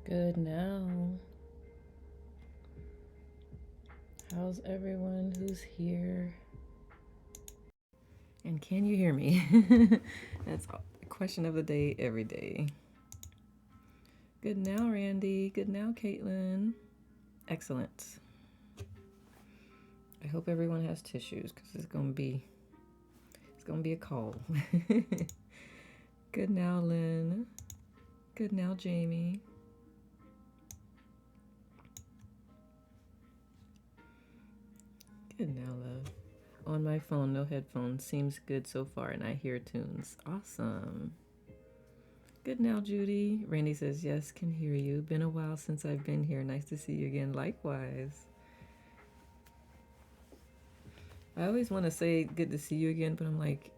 Good now. How's everyone who's here? And can you hear me? That's a question of the day every day. Good now, Randy. Good now, Caitlin. Excellent. I hope everyone has tissues because it's gonna be a call. Good now, Lynn. Good now, Jamie. Good now, love. On my phone, no headphones. Seems good so far, and I hear tunes. Awesome. Good now, Judy. Randy says, yes, can hear you. Been a while since I've been here. Nice to see you again. Likewise. I always want to say good to see you again, but I'm like,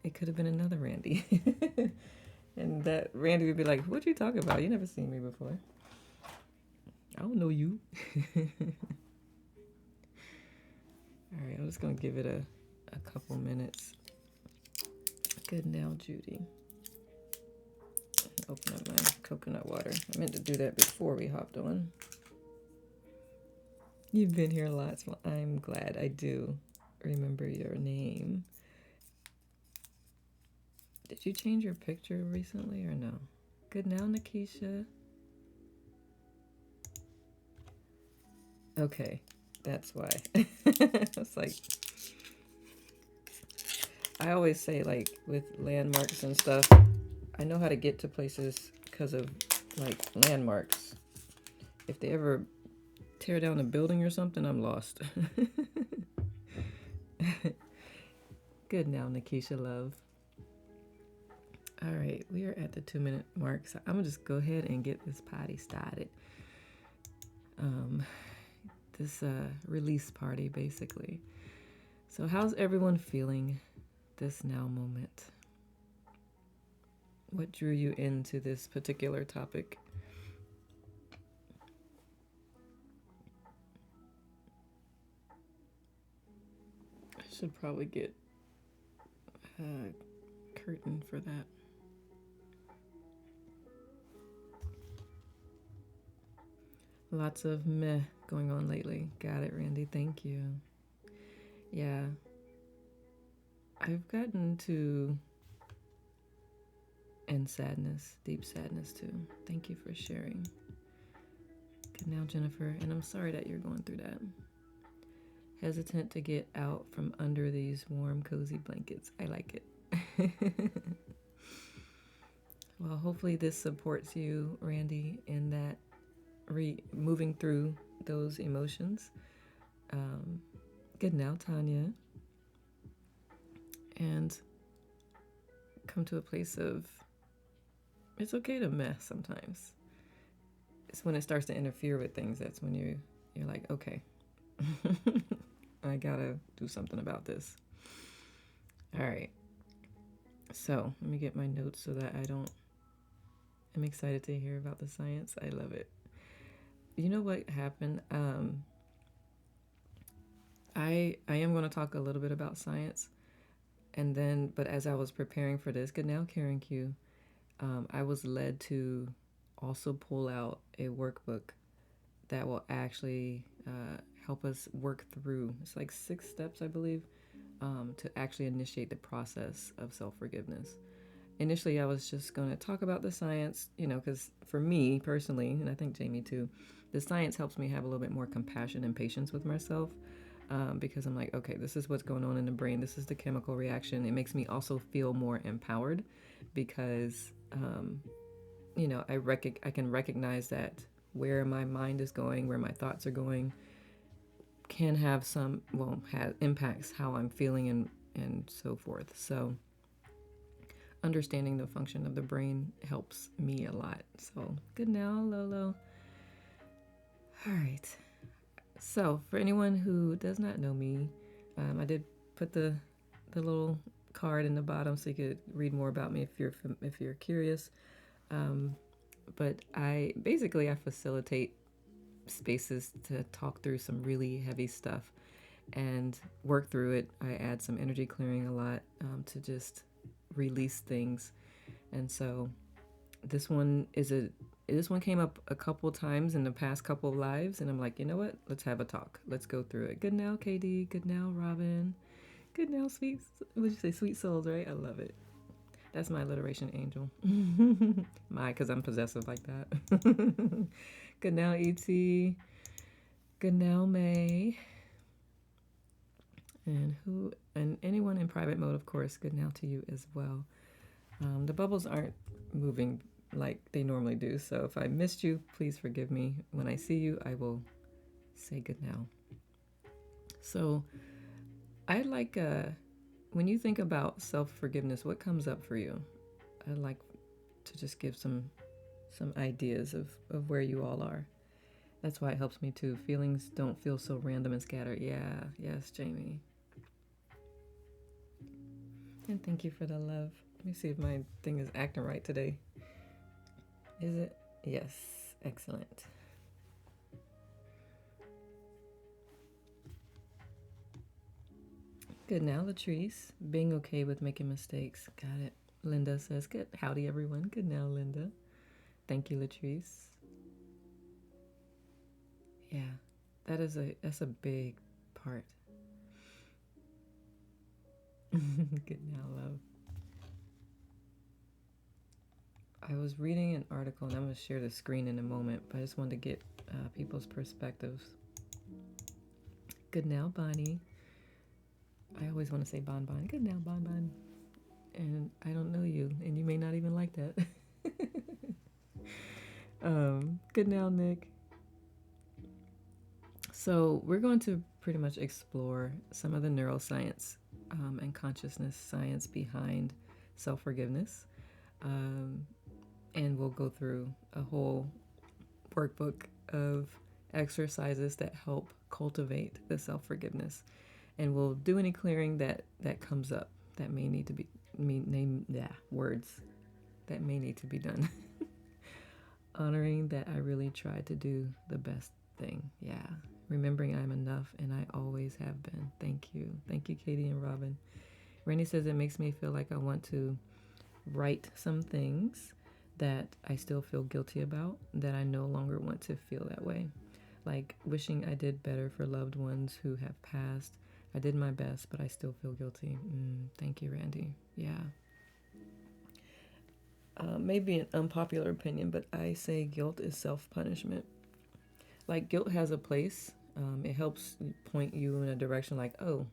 it could have been another Randy. And that Randy would be like, what you talking about? You never seen me before. I don't know you. All right, I'm just going to give it a couple minutes. Good now, Judy. Open up my coconut water. I meant to do that before we hopped on. You've been here a lot, so I'm glad I do remember your name. Did you change your picture recently or no? Good now, Nikisha. Okay, that's why. It's like, I always say, like, with landmarks and stuff, I know how to get to places because of, like, landmarks. If they ever tear down a building or something, I'm lost. Good now, Nikisha, love. All right, we are at the 2-minute mark, so I'm gonna just go ahead and get this party started. This release party, basically. So how's everyone feeling this now moment? What drew you into this particular topic? I should probably get a curtain for that. Lots of meh going on lately. Got it, Randy. Thank you. Yeah. I've gotten to, and sadness, deep sadness too. Thank you for sharing. Good now, Jennifer. And I'm sorry that you're going through that. Hesitant to get out from under these warm, cozy blankets. I like it. Well, hopefully this supports you, Randy, in that moving through those emotions. Good now, Tanya. And come to a place of, it's okay to mess sometimes. It's when it starts to interfere with things that's when you're like, okay, I gotta do something about this. All right. So let me get my notes so that I'm excited to hear about the science. I love it. You know what happened? I am going to talk a little bit about science, and then, but as I was preparing for this, good now, Karen Q, I was led to also pull out a workbook that will actually help us work through. It's like 6 steps, I believe, to actually initiate the process of self-forgiveness. Initially, I was just going to talk about the science, because for me personally, and I think Jamie too, the science helps me have a little bit more compassion and patience with myself, because I'm like, okay, this is what's going on in the brain. This is the chemical reaction. It makes me also feel more empowered because, I can recognize that where my mind is going, where my thoughts are going, can have impacts how I'm feeling and so forth. So understanding the function of the brain helps me a lot. So good now, Lolo. All right. So for anyone who does not know me, I did put the little card in the bottom so you could read more about me if you're curious. But I facilitate spaces to talk through some really heavy stuff and work through it. I add some energy clearing a lot, to just release things. And so this one is this one came up a couple times in the past couple of lives, and I'm like, you know what? Let's have a talk. Let's go through it. Good now, KD. Good now, Robin. Good now, sweet. What'd you say? Sweet souls, right? I love it. That's my alliteration angel. Because I'm possessive like that. Good now, E.T. Good now, May. And anyone in private mode, of course, good now to you as well. The bubbles aren't moving like they normally do, so if I missed you, please forgive me. When I see you, I will say good now. So I like when you think about self-forgiveness, what comes up for you? I'd like to just give some ideas of where you all are. That's why it helps me too. Feelings don't feel so random and scattered. Yeah, yes, Jamie. And thank you for the love. Let me see if my thing is acting right today. Is it? Yes, excellent. Good now, Latrice. Being okay with making mistakes. Got it. Linda says, good. Howdy, everyone. Good now, Linda. Thank you, Latrice. Yeah, that's a big part. Good now, love. I was reading an article, and I'm going to share the screen in a moment, but I just wanted to get people's perspectives. Good now, Bonnie. I always want to say Bon Bon. Good now, Bon Bon. And I don't know you, and you may not even like that. Good now, Nick. So we're going to pretty much explore some of the neuroscience and consciousness science behind self-forgiveness. And we'll go through a whole workbook of exercises that help cultivate the self-forgiveness. And we'll do any clearing that comes up that may need to be words that may need to be done. Honoring that I really tried to do the best thing. Yeah. Remembering I'm enough and I always have been. Thank you. Thank you, Katie and Robin. Randy says it makes me feel like I want to write some things that I still feel guilty about, that I no longer want to feel that way. Like wishing I did better for loved ones who have passed. I did my best, but I still feel guilty. Thank you, Randy. Yeah. Maybe an unpopular opinion, but I say guilt is self-punishment. Like guilt has a place. It helps point you in a direction like, oh,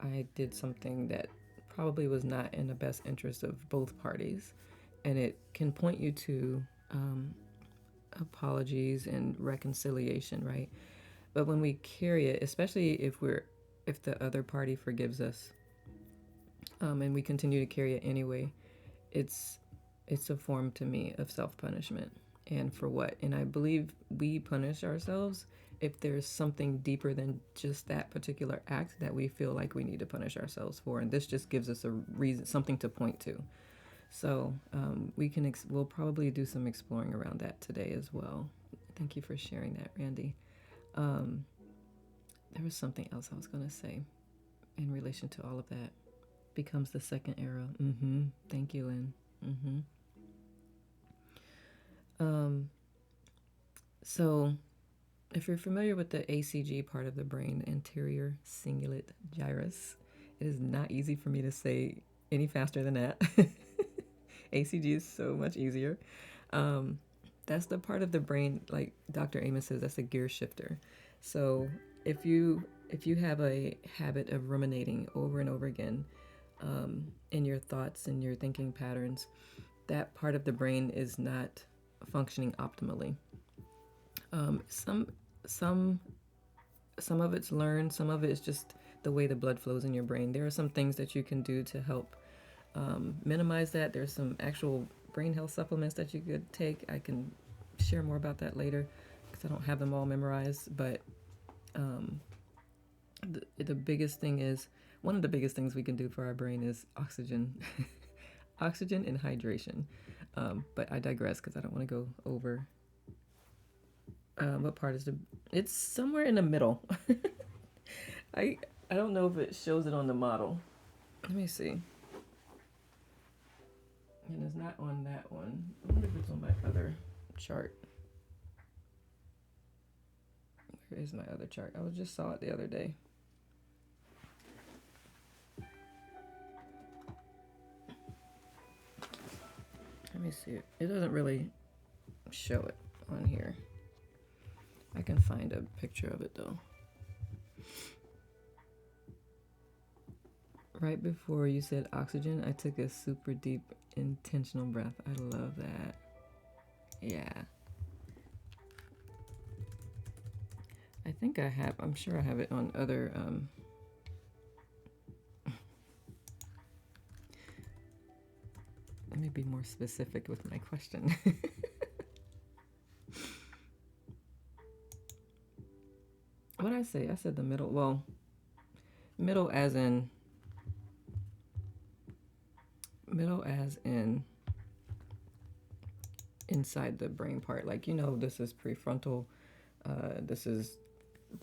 I did something that probably was not in the best interest of both parties. And it can point you to apologies and reconciliation, right? But when we carry it, especially if the other party forgives us, and we continue to carry it anyway, it's a form to me of self-punishment. And for what? And I believe we punish ourselves if there's something deeper than just that particular act that we feel like we need to punish ourselves for. And this just gives us a reason, something to point to. So we'll probably do some exploring around that today as well. Thank you for sharing that, Randy. There was something else I was going to say in relation to all of that. Becomes the second arrow. Thank you, Lynn. So if you're familiar with the ACG part of the brain, anterior cingulate gyrus, it is not easy for me to say any faster than that. ACG is so much easier. That's the part of the brain, like Dr. Amos says, that's a gear shifter. So if you have a habit of ruminating over and over again in your thoughts and your thinking patterns, that part of the brain is not functioning optimally. Some of it's learned, some of it is just the way the blood flows in your brain. There are some things that you can do to help minimize that. There's some actual brain health supplements that you could take. I can share more about that later because I don't have them all memorized. But the biggest thing is, one of the biggest things we can do for our brain is oxygen. Oxygen and hydration. But I digress because I don't want to go over. What part is it's somewhere in the middle. I don't know if it shows it on the model. Let me see. And it's not on that one. I wonder if it's on my other chart. Where is my other chart? I just saw it the other day. Let me see it. It doesn't really show it on here. I can find a picture of it though. Right before you said oxygen, I took a super deep intentional breath. I love that. Yeah. I think I'm sure I have it on other, let me be more specific with my question. What did I say? I said the middle. Well, middle as in inside the brain part. Like, this is prefrontal, this is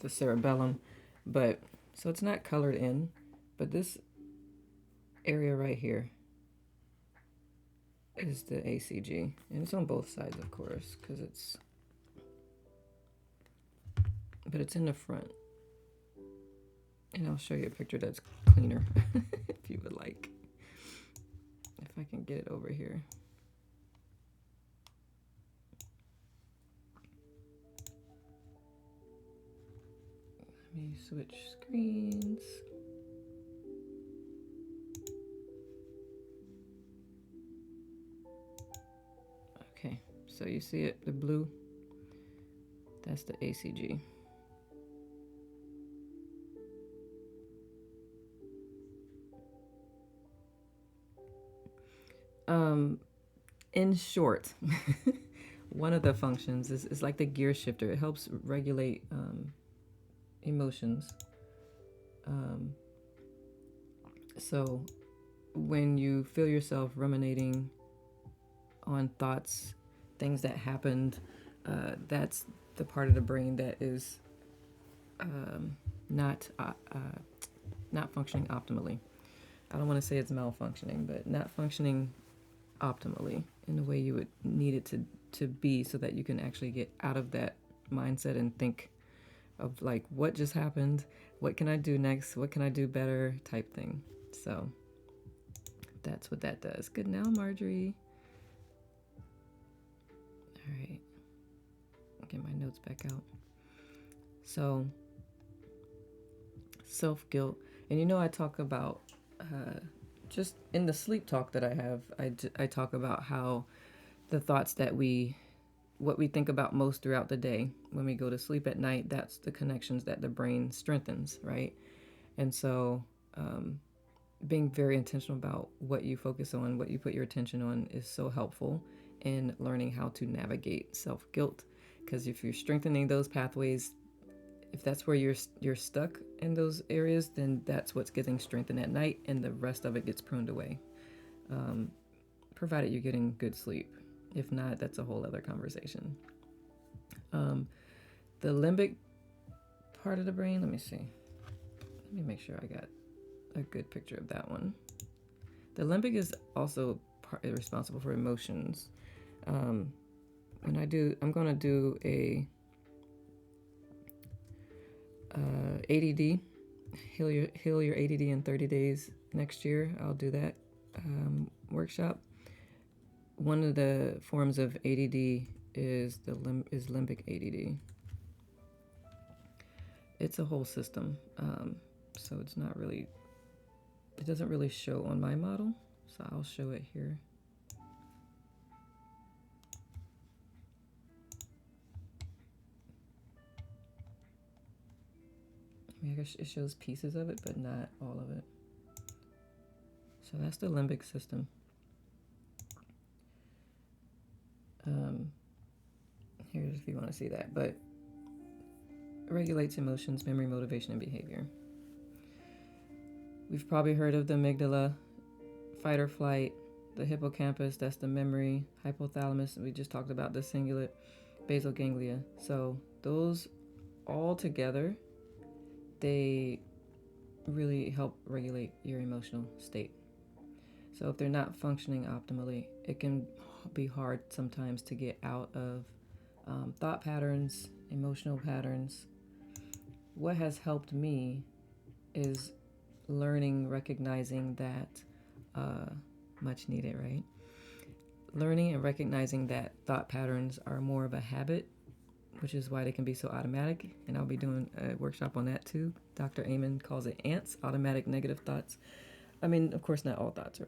the cerebellum, but so it's not colored in, but this area right here is the ACG, and it's on both sides, of course, but it's in the front. And I'll show you a picture that's cleaner if you would like. If I can get it over here. Let me switch screens. Okay, so you see it, the blue? That's the ACG. In short, one of the functions is like the gear shifter. It helps regulate emotions. So when you feel yourself ruminating on thoughts, things that happened, that's the part of the brain that is not functioning optimally. I don't want to say it's malfunctioning, but not functioning optimally in the way you would need it to be, so that you can actually get out of that mindset and think of like, what just happened? What can I do next? What can I do better? Type thing. So that's what that does. Good now, Marjorie. All right. Get my notes back out. So self-guilt. And I talk about just in the sleep talk that I have, I talk about how the thoughts what we think about most throughout the day, when we go to sleep at night, that's the connections that the brain strengthens, right? And so being very intentional about what you focus on, what you put your attention on, is so helpful in learning how to navigate self-guilt. Because if you're strengthening those pathways, if that's where you're stuck in those areas, then that's what's getting strengthened at night, and the rest of it gets pruned away, provided you're getting good sleep. If not, that's a whole other conversation. The limbic part of the brain, let me see. Let me make sure I got a good picture of that one. The limbic is also responsible for emotions. I'm going to do a ADD, heal your ADD in 30 days next year. I'll do that workshop. One of the forms of ADD is limbic ADD. It's a whole system, so it's not really. It doesn't really show on my model, so I'll show it here. I guess it shows pieces of it, but not all of it. So that's the limbic system. Here's if you want to see that, but it regulates emotions, memory, motivation, and behavior. We've probably heard of the amygdala, fight or flight, the hippocampus, that's the memory, hypothalamus, we just talked about the cingulate, basal ganglia. So those all together, they really help regulate your emotional state. So if they're not functioning optimally, it can be hard sometimes to get out of thought patterns, emotional patterns. What has helped me is learning, recognizing that, uh, much needed, right? Learning and recognizing that thought patterns are more of a habit, which is why they can be so automatic. And I'll be doing a workshop on that too. Dr. Amen calls it ants, automatic negative thoughts. I mean, of course, not all thoughts are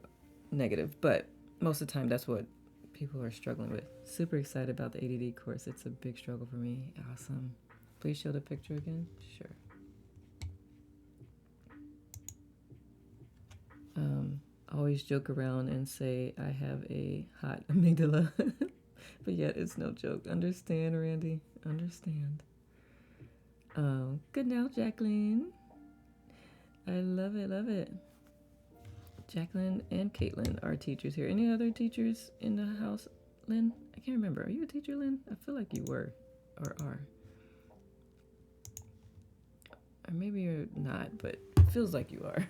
negative, but most of the time that's what people are struggling with. Super excited about the ADD course. It's a big struggle for me. Awesome. Please show the picture again. Sure. Always joke around and say I have a hot amygdala, but yet it's no joke. Understand, Randy? Understand. Good now, Jacqueline. I love it, love it. Jacqueline and Caitlin are teachers here. Any other teachers in the house, Lynn? I can't remember. Are you a teacher, Lynn? I feel like you were or are. Or maybe you're not, but it feels like you are.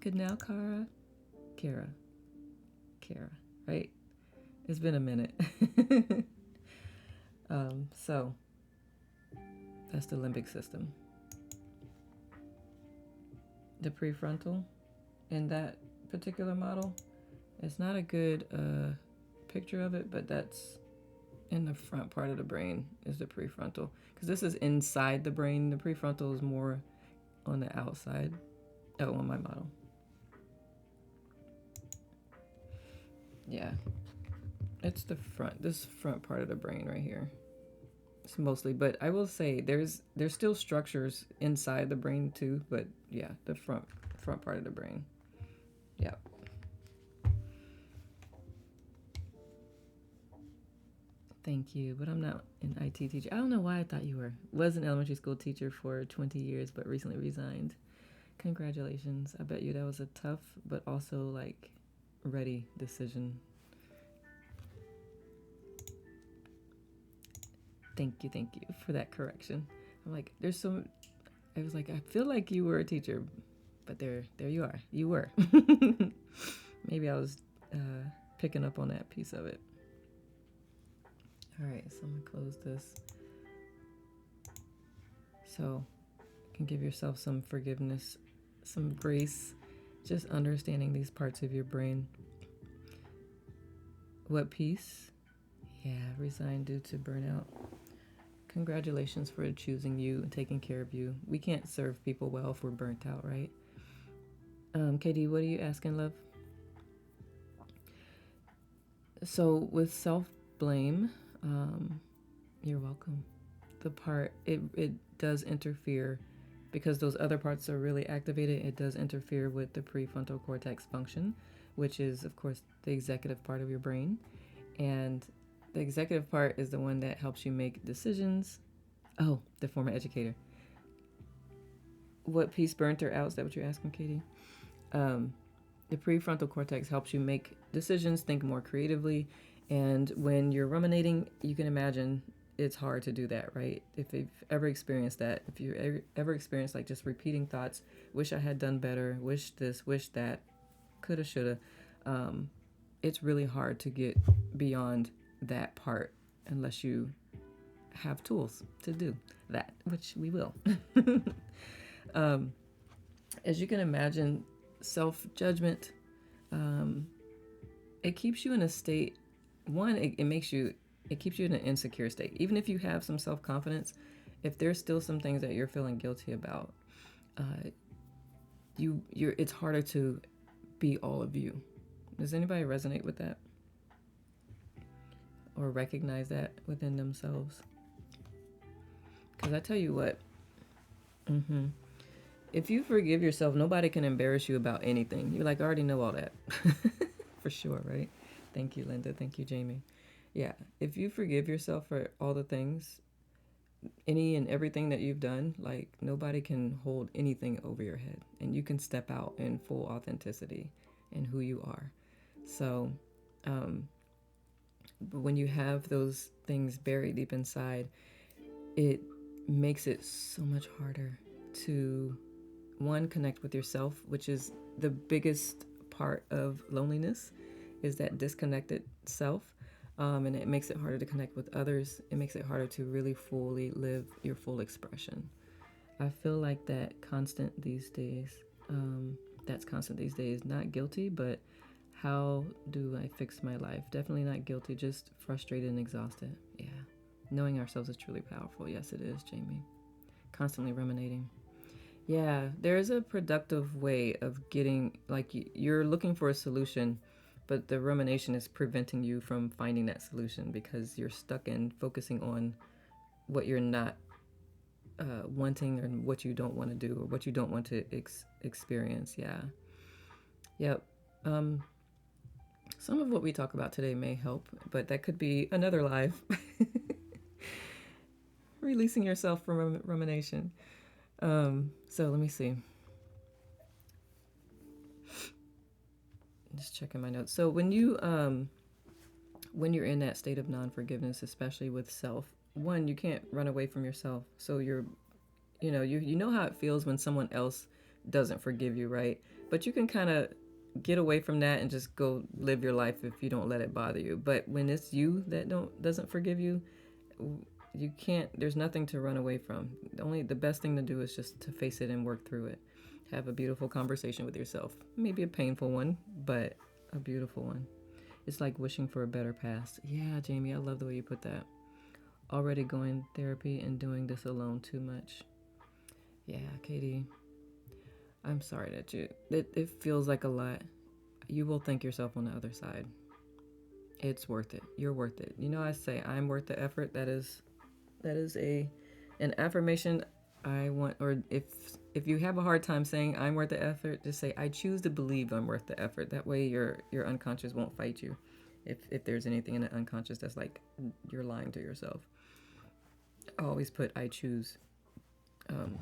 Good now, Kara, right? It's been a minute. So that's the limbic system. The prefrontal in that particular model, it's not a good picture of it, but that's in the front part of the brain is the prefrontal, because this is inside the brain. The prefrontal is more on the outside. Oh, on my model. Yeah, it's the front, this front part of the brain right here. It's mostly, but I will say there's still structures inside the brain too, but yeah, the front part of the brain. Yeah. Thank you, but I'm not an IT teacher. I don't know why I thought you were. Was an elementary school teacher for 20 years, but recently resigned. Congratulations. I bet you that was a tough, but also like ready decision. Thank you for that correction. I'm like, there's some. I was like, I feel like you were a teacher, but there you are. You were. Maybe I was picking up on that piece of it. All right, so I'm gonna close this. So you can give yourself some forgiveness, some grace, just understanding these parts of your brain. What peace? Yeah, resigned due to burnout. Congratulations for choosing you and taking care of you. We can't serve people well if we're burnt out, right? KD, what are you asking, love? So with self-blame, you're welcome. The part, it does interfere because those other parts are really activated. It does interfere with the prefrontal cortex function, which is, of course, the executive part of your brain. And the executive part is the one that helps you make decisions. Oh, the former educator. What piece burnt her out? Is that what you're asking, Katie? The prefrontal cortex helps you make decisions, think more creatively. And when you're ruminating, you can imagine it's hard to do that, right? If you've ever experienced that, if you ever experienced like just repeating thoughts, wish I had done better, wish this, wish that, coulda, shoulda, it's really hard to get beyond that part unless you have tools to do that, which we will. As you can imagine, self-judgment, it keeps you in a state, one, it keeps you in an insecure state. Even if you have some self-confidence, if there's still some things that you're feeling guilty about, it's harder to be all of you. Does anybody resonate with that? Or recognize that within themselves? Because I tell you what, if you forgive yourself, nobody can embarrass you about anything. You're like, I already know all that. For sure, right? Thank you, Linda. Thank you, Jamie. Yeah, if you forgive yourself for all the things, any and everything that you've done, like nobody can hold anything over your head. And you can step out in full authenticity in who you are. So, but when you have those things buried deep inside, it makes it so much harder to one, connect with yourself, which is the biggest part of loneliness, is that disconnected self. And it makes it harder to connect with others. It makes it harder to really fully live your full expression. I feel like that constant these days. That's constant these days. Not guilty, but how do I fix my life? Definitely not guilty, just frustrated and exhausted. Yeah. Knowing ourselves is truly powerful. Yes, it is, Jamie. Constantly ruminating. Yeah, there's a productive way of getting, like, you're looking for a solution, but the rumination is preventing you from finding that solution because you're stuck in focusing on what you're not wanting or what you don't want to do or what you don't want to experience. Yeah. Yep. Um, some of what we talk about today may help, but that could be another live. Releasing yourself from rumination. So let me see. Just checking my notes. So when you're in that state of non-forgiveness, especially with self, one, you can't run away from yourself. So you know how it feels when someone else doesn't forgive you, right? But you can kind of get away from that and just go live your life if you don't let it bother you. But when it's you that doesn't forgive you, you can't. There's nothing to run away from. The best thing to do is just to face it and work through it. Have a beautiful conversation with yourself. Maybe a painful one, but a beautiful one. It's like wishing for a better past. Yeah, Jamie, I love the way you put that. Already going therapy and doing this alone too much. Yeah, Katie, I'm sorry that it feels like a lot. You will thank yourself on the other side. It's worth it. You're worth it. I say I'm worth the effort. That is an affirmation I want. Or if you have a hard time saying I'm worth the effort, just say I choose to believe I'm worth the effort. That way your unconscious won't fight you. If there's anything in the unconscious that's like you're lying to yourself. I always put I choose um,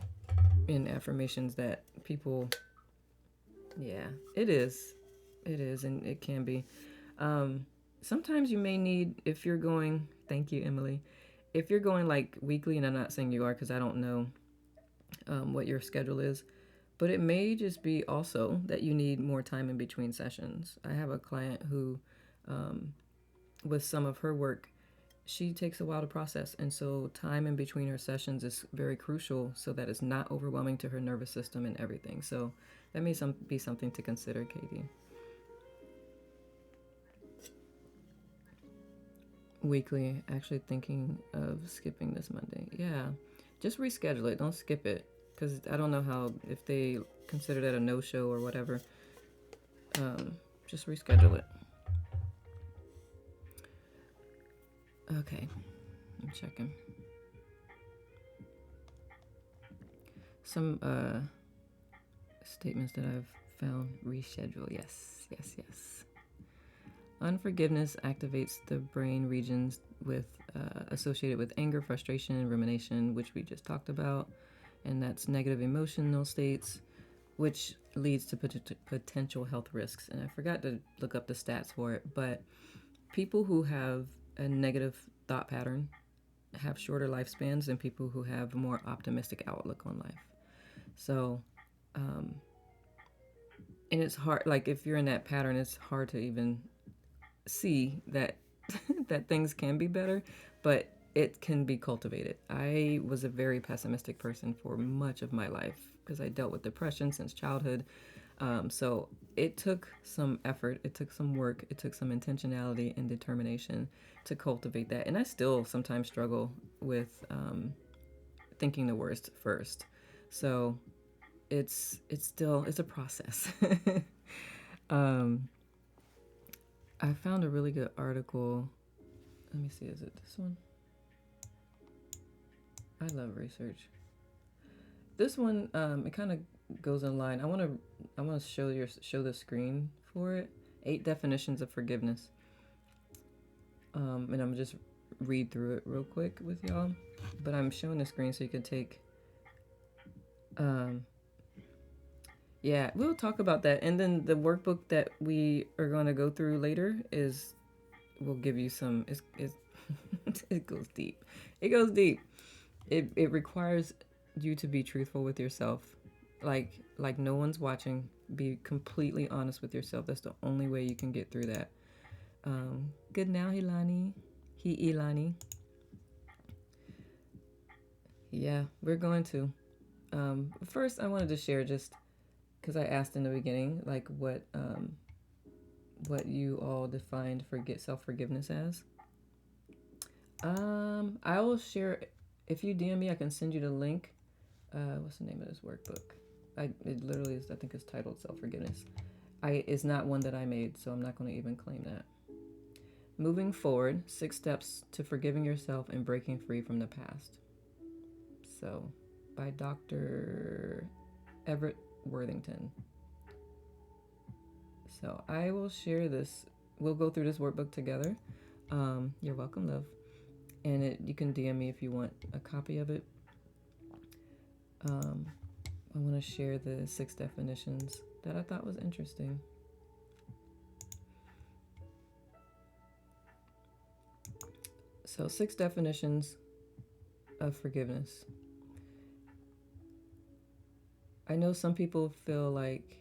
in affirmations that people. Yeah, it is. It is, and it can be. Um, Sometimes you may need, if you're going, thank you, Emily. If you're going like weekly, and I'm not saying you are because I don't know what your schedule is, but it may just be also that you need more time in between sessions. I have a client who, with some of her work, she takes a while to process, and so time in between her sessions is very crucial so that it's not overwhelming to her nervous system and everything. So that may be something to consider, Katie. Weekly, actually thinking of skipping this Monday. Yeah, just reschedule it. Don't skip it because I don't know how if they consider that a no-show or whatever. Just reschedule it. Okay, I'm checking. Some statements that I've found. Reschedule. Yes, yes, yes. Unforgiveness activates the brain regions associated with anger, frustration, and rumination, which we just talked about, and that's negative emotional states, which leads to potential health risks. And I forgot to look up the stats for it, but people who have a negative thought pattern have shorter lifespans than people who have a more optimistic outlook on life. So, and it's hard, like if you're in that pattern, it's hard to even see that that things can be better, but it can be cultivated. I was a very pessimistic person for much of my life because I dealt with depression since childhood. So it took some effort, it took some work, it took some intentionality and determination to cultivate that. And I still sometimes struggle with thinking the worst first. So it's a process. um, I found a really good article. Let me see, is it this one? I love research. This one, it kind of goes in line. I want to show the screen for it. 8 definitions of forgiveness. And I'm just read through it real quick with y'all. But I'm showing the screen so you can take. Yeah, we'll talk about that. And then the workbook that we are going to go through later will give you some. It goes deep. It goes deep. It requires you to be truthful with yourself like no one's watching. Be completely honest with yourself. That's the only way you can get through that. Good now, Hilani. Ilani. Yeah, we're going to. First, I wanted to share just because I asked in the beginning, like what you all defined forget self forgiveness as. I will share. If you DM me, I can send you the link. What's the name of this workbook? It literally is. I think it's titled self forgiveness. It's not one that I made, so I'm not going to even claim that. Moving forward, 6 steps to forgiving yourself and breaking free from the past. So, by Dr. Everett Worthington. So I will share this. We'll go through this workbook together. You're welcome, love. And you can DM me if you want a copy of it. I want to share the 6 definitions that I thought was interesting. So 6 definitions of forgiveness. I know some people feel like,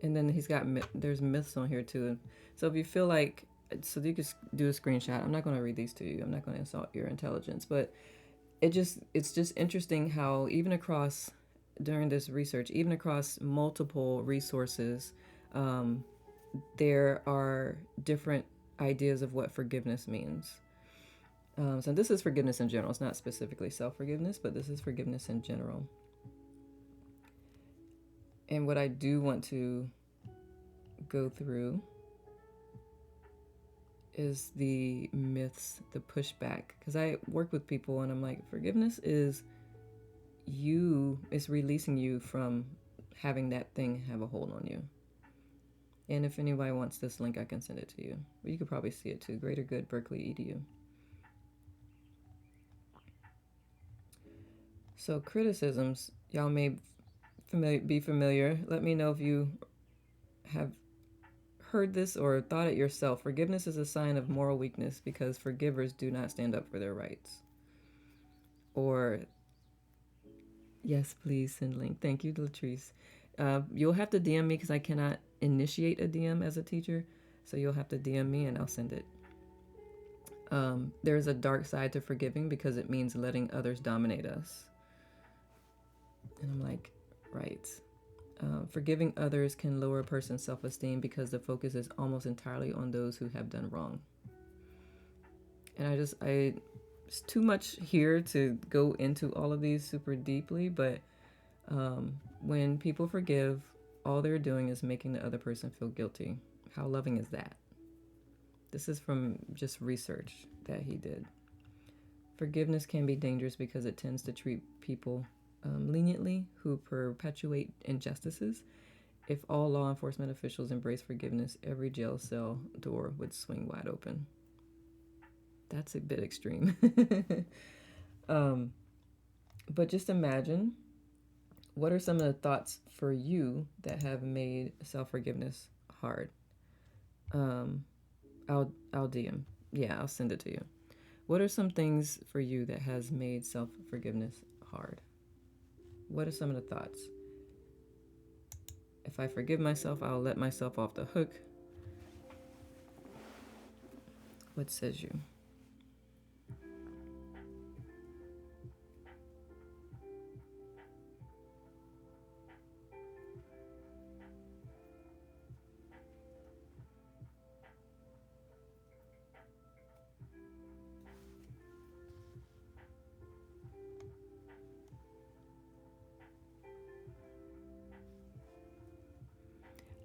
and then there's myths on here too. So if you feel like, so you could do a screenshot. I'm not going to read these to you. I'm not going to insult your intelligence, but it's just interesting how even across during this research, even across multiple resources, there are different ideas of what forgiveness means. So this is forgiveness in general. It's not specifically self-forgiveness, but this is forgiveness in general. And what I do want to go through is the myths, the pushback. Because I work with people and I'm like, forgiveness is it's releasing you from having that thing have a hold on you. And if anybody wants this link, I can send it to you. But you could probably see it too. Greater Good, Berkeley EDU. So criticisms, y'all may be familiar. Let me know if you have heard this or thought it yourself. Forgiveness is a sign of moral weakness because forgivers do not stand up for their rights. Or, yes, please send link. Thank you, Latrice. You'll have to DM me because I cannot initiate a DM as a teacher. So you'll have to DM me and I'll send it. There's a dark side to forgiving because it means letting others dominate us. And I'm like, right. Forgiving others can lower a person's self-esteem because the focus is almost entirely on those who have done wrong. And it's too much here to go into all of these super deeply, but when people forgive, all they're doing is making the other person feel guilty. How loving is that? This is from just research that he did. Forgiveness can be dangerous because it tends to treat people leniently who perpetuate injustices. If all law enforcement officials embrace forgiveness, every jail cell door would swing wide open. That's a bit extreme. But just imagine, what are some of the thoughts for you that have made self-forgiveness hard? I'll DM. Yeah, I'll send it to you. What are some things for you that has made self-forgiveness hard? What are some of the thoughts? If I forgive myself, I'll let myself off the hook. What says you?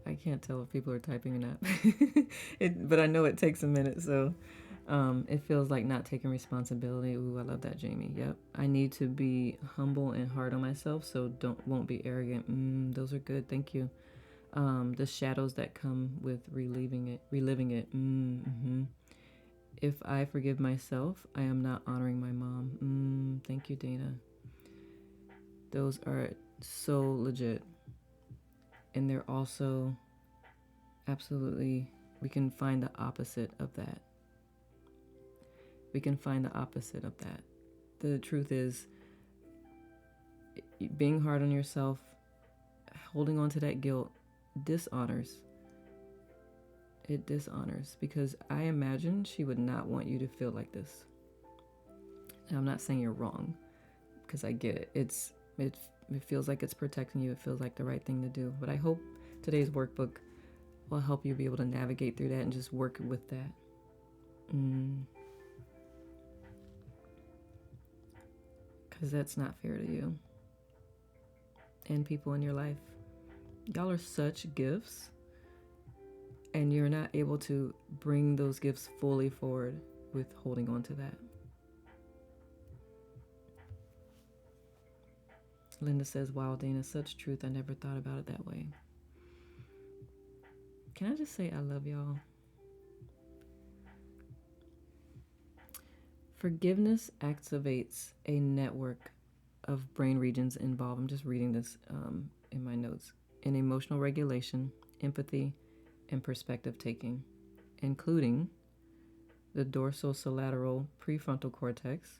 I can't tell if people are typing or not. But I know it takes a minute, so it feels like not taking responsibility. Ooh, I love that, Jamie. Yep. I need to be humble and hard on myself, so won't be arrogant. Those are good. Thank you. The shadows that come with reliving it. Mm-hmm. If I forgive myself, I am not honoring my mom. Thank you, Dana. Those are so legit. And they're also absolutely, we can find the opposite of that. The truth is, being hard on yourself holding on to that guilt dishonors. It dishonors, because I imagine she would not want you to feel like this. And I'm not saying you're wrong, because I get it. It feels like it's protecting you. It feels like the right thing to do. But I hope today's workbook will help you be able to navigate through that and just work with that. Because that's not fair to you and people in your life. Y'all are such gifts, and you're not able to bring those gifts fully forward with holding on to that. Linda says, wow, Dana, such truth. I never thought about it that way. Can I just say I love y'all? Forgiveness activates a network of brain regions involved. I'm just reading this in my notes. In emotional regulation, empathy, and perspective taking, including the dorsolateral prefrontal cortex,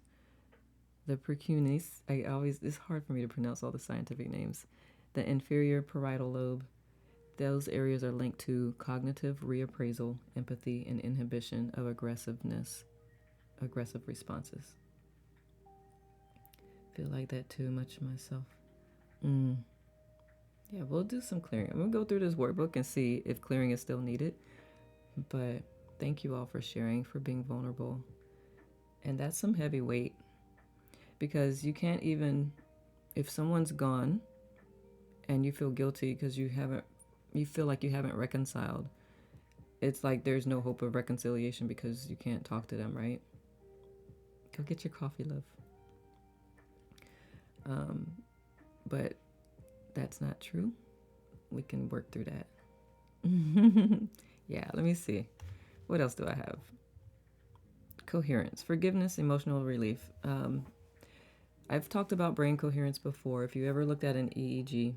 the precuneus, it's hard for me to pronounce all the scientific names, the inferior parietal lobe. Those areas are linked to cognitive reappraisal, empathy, and inhibition of aggressive responses. Feel like that too much myself. Yeah, we'll do some clearing. I'm gonna go through this workbook and see if clearing is still needed. But thank you all for sharing, for being vulnerable. And that's some heavy weight, because you can't even, if someone's gone and you feel guilty because you feel like you haven't reconciled, it's like there's no hope of reconciliation because you can't talk to them, right? Go get your coffee, love. But that's not true. We can work through that. Yeah, let me see. What else do I have? Coherence, forgiveness, emotional relief. I've talked about brain coherence before. If you ever looked at an EEG,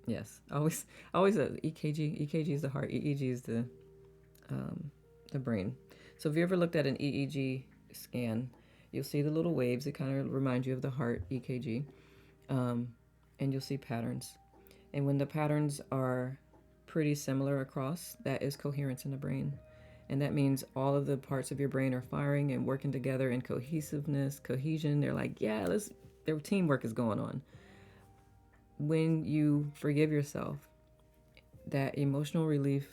yes, always EKG. EKG is the heart. EEG is the brain. So if you ever looked at an EEG scan, you'll see the little waves. It kind of remind you of the heart EKG, and you'll see patterns. And when the patterns are pretty similar across, that is coherence in the brain. And that means all of the parts of your brain are firing and working together in cohesion. They're like, yeah, their teamwork is going on. When you forgive yourself, that emotional relief,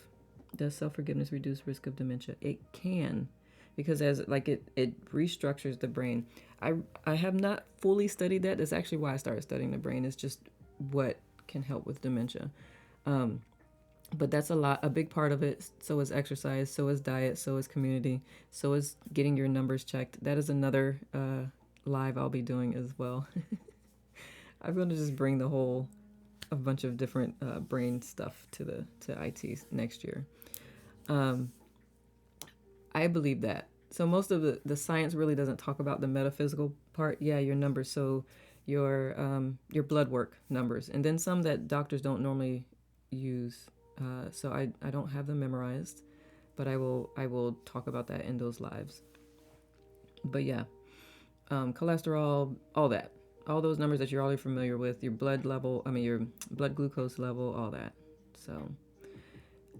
does self-forgiveness reduce risk of dementia? It can, because it restructures the brain. I have not fully studied that. That's actually why I started studying the brain. It's just what can help with dementia. But that's a big part of it. So is exercise, so is diet, so is community, so is getting your numbers checked. That is another live I'll be doing as well. I'm going to just bring a bunch of different brain stuff to IT next year. I believe that. So most of the science really doesn't talk about the metaphysical part. Yeah, your numbers. So your blood work numbers, and then some that doctors don't normally use. So I don't have them memorized, but I will talk about that in those lives. But yeah, cholesterol, all that, all those numbers that you're already familiar with, your blood level, your blood glucose level, all that. So,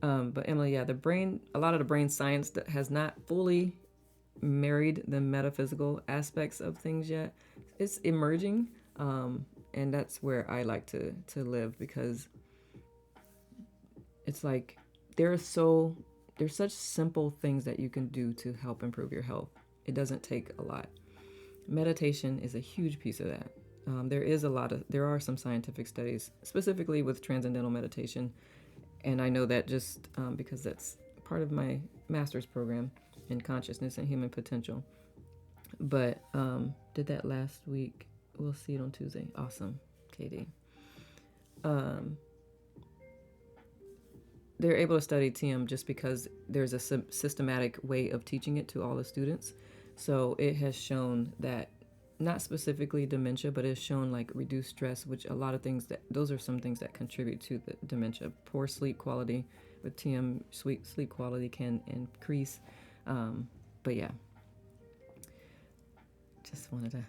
but Emily, yeah, a lot of the brain science that has not fully married the metaphysical aspects of things yet. It's emerging, and that's where I like to live, because it's like there's such simple things that you can do to help improve your health. It doesn't take a lot. Meditation is a huge piece of that. There are some scientific studies specifically with transcendental meditation, and I know that just because that's part of my master's program in consciousness and human potential. But did that last week. We'll see it on Tuesday. Awesome, Katie. They're able to study TM just because there's a systematic way of teaching it to all the students. So it has shown that, not specifically dementia, but it's shown like reduced stress, which a lot of things those are some things that contribute to the dementia. Poor sleep quality with TM, sleep quality can increase. But yeah, just wanted to,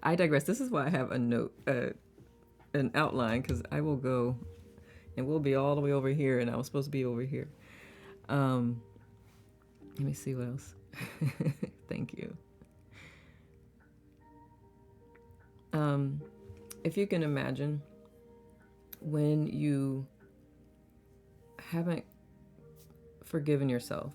I digress. This is why I have a note, an outline because I will go and we'll be all the way over here, and I was supposed to be over here. Um, Let me see what else. Thank you. Um, if you can imagine when you haven't forgiven yourself,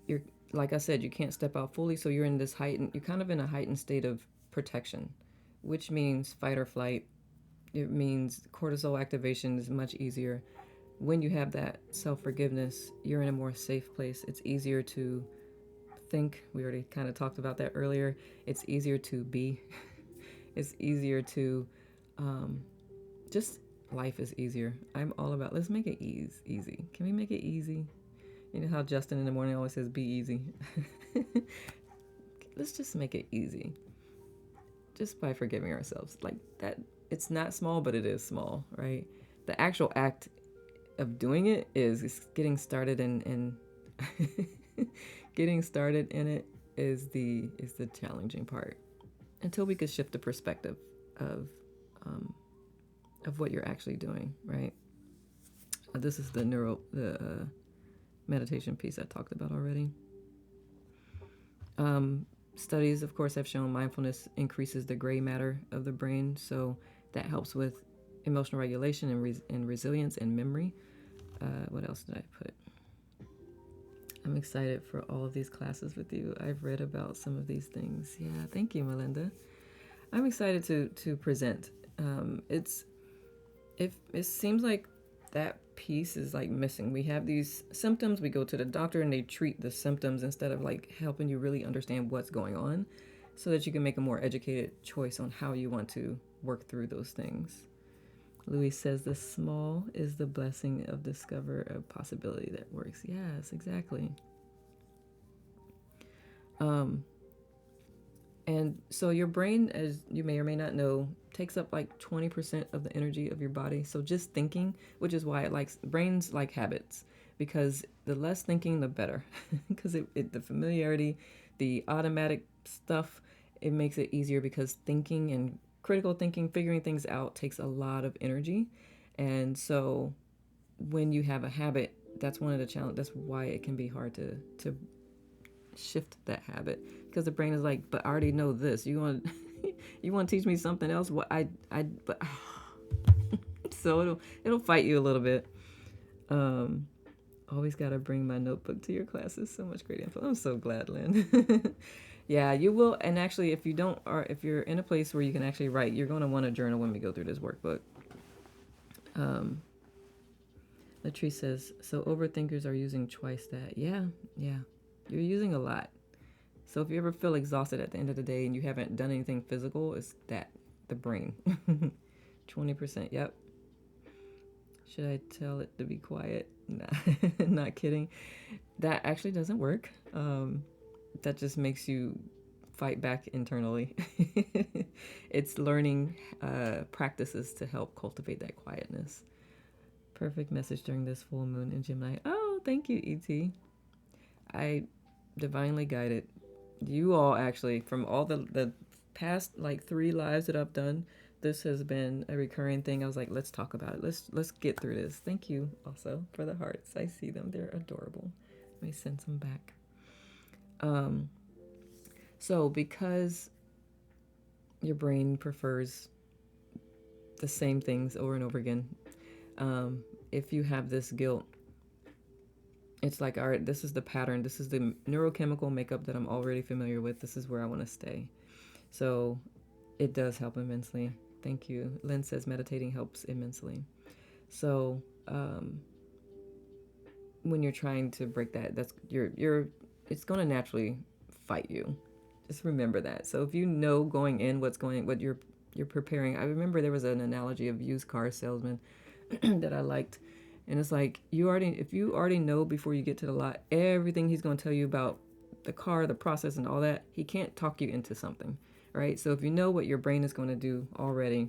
you're like I said, you can't step out fully, so you're in this heightened, you're kind of in a heightened state of protection, which means fight or flight. It means cortisol activation is much easier. When you have that self forgiveness, you're in a more safe place. It's easier to think. We already kind of talked about that earlier. It's easier to be. It's easier to just life is easier. I'm all about let's make it easy. Can we make it easy? You know how Justin in the morning always says be easy. Let's just make it easy. Just by forgiving ourselves. Like that, it's not small, but it is small, right? The actual act of doing it is getting started in getting started in it is the challenging part. Until we could shift the perspective of what you're actually doing, right? This is the meditation piece I talked about already. Studies, of course, have shown mindfulness increases the gray matter of the brain, so that helps with emotional regulation and resilience and memory. What else did I put? I'm excited for all of these classes with you. I've read about some of these things. Yeah, thank you, Melinda. I'm excited to present. It seems like that piece is like missing. We have these symptoms, we go to the doctor and they treat the symptoms instead of like helping you really understand what's going on so that you can make a more educated choice on how you want to work through those things. Louis says the small is the blessing of discover a possibility that works. Yes, exactly. And so your brain, as you may or may not know, takes up like 20% of the energy of your body. So just thinking, which is why brains like habits, because the less thinking, the better. Because the familiarity, the automatic stuff, it makes it easier because thinking and critical thinking, figuring things out takes a lot of energy. And so when you have a habit, that's one of the challenges. That's why it can be hard to shift that habit, because the brain is like, but I already know this. You want you want to teach me something else? What but so it'll fight you a little bit. Always got to bring my notebook to your classes. So much great info. I'm so glad, Lynn. Yeah, you will. And actually, if you don't, or if you're in a place where you can actually write, you're going to want to journal when we go through this workbook. Latrice says, so overthinkers are using twice that. Yeah. You're using a lot. So if you ever feel exhausted at the end of the day and you haven't done anything physical, it's that, the brain. 20%, yep. Should I tell it to be quiet? Nah, not kidding. That actually doesn't work. That just makes you fight back internally. It's learning practices to help cultivate that quietness. Perfect message during this full moon in Gemini. Oh, thank you, E.T. I divinely guided. You all actually, from all the past like 3 lives that I've done, this has been a recurring thing. I was like, let's talk about it. Let's get through this. Thank you also for the hearts. I see them. They're adorable. Let me send some back. So because your brain prefers the same things over and over again, if you have this guilt, it's like, all right, this is the pattern. This is the neurochemical makeup that I'm already familiar with. This is where I want to stay. So it does help immensely. Thank you. Lynn says meditating helps immensely. So when you're trying to break that, that's it's going to naturally fight you. Just remember that. So if you know going in what you're preparing. I remember there was an analogy of used car salesman that I liked. And it's like, if you already know before you get to the lot everything he's going to tell you about the car, the process, and all that, he can't talk you into something, right? So if you know what your brain is going to do already,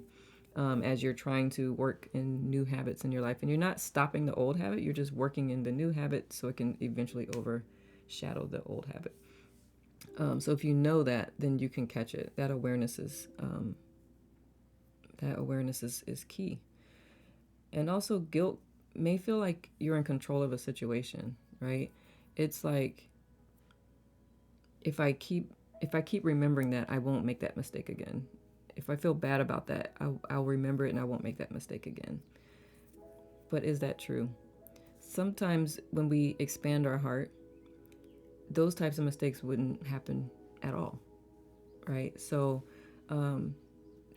as you're trying to work in new habits in your life, and you're not stopping the old habit, you're just working in the new habit so it can eventually overshadow the old habit. So if you know that, then you can catch it. That awareness is That awareness is key. And also, guilt may feel like you're in control of a situation, right? It's like if I keep if I keep remembering that, I won't make that mistake again. If I feel bad about that, I'll remember it and I won't make that mistake again. But is that true? Sometimes when we expand our heart, those types of mistakes wouldn't happen at all, right? So um,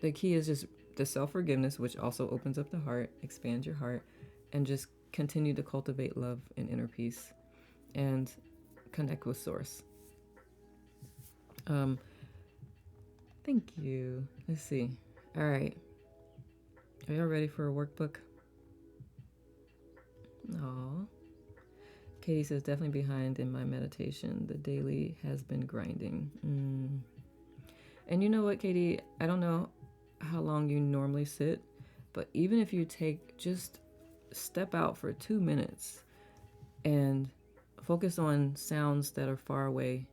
the key is just the self forgiveness, which also opens up the heart, expands your heart, and just continue to cultivate love and inner peace and connect with Source. Um, thank you. Let's see. All right. Are y'all ready for a workbook? Aw. Katie says, definitely behind in my meditation. The daily has been grinding. And you know what, Katie? I don't know how long you normally sit, but even if you just step out for 2 minutes and focus on sounds that are far away,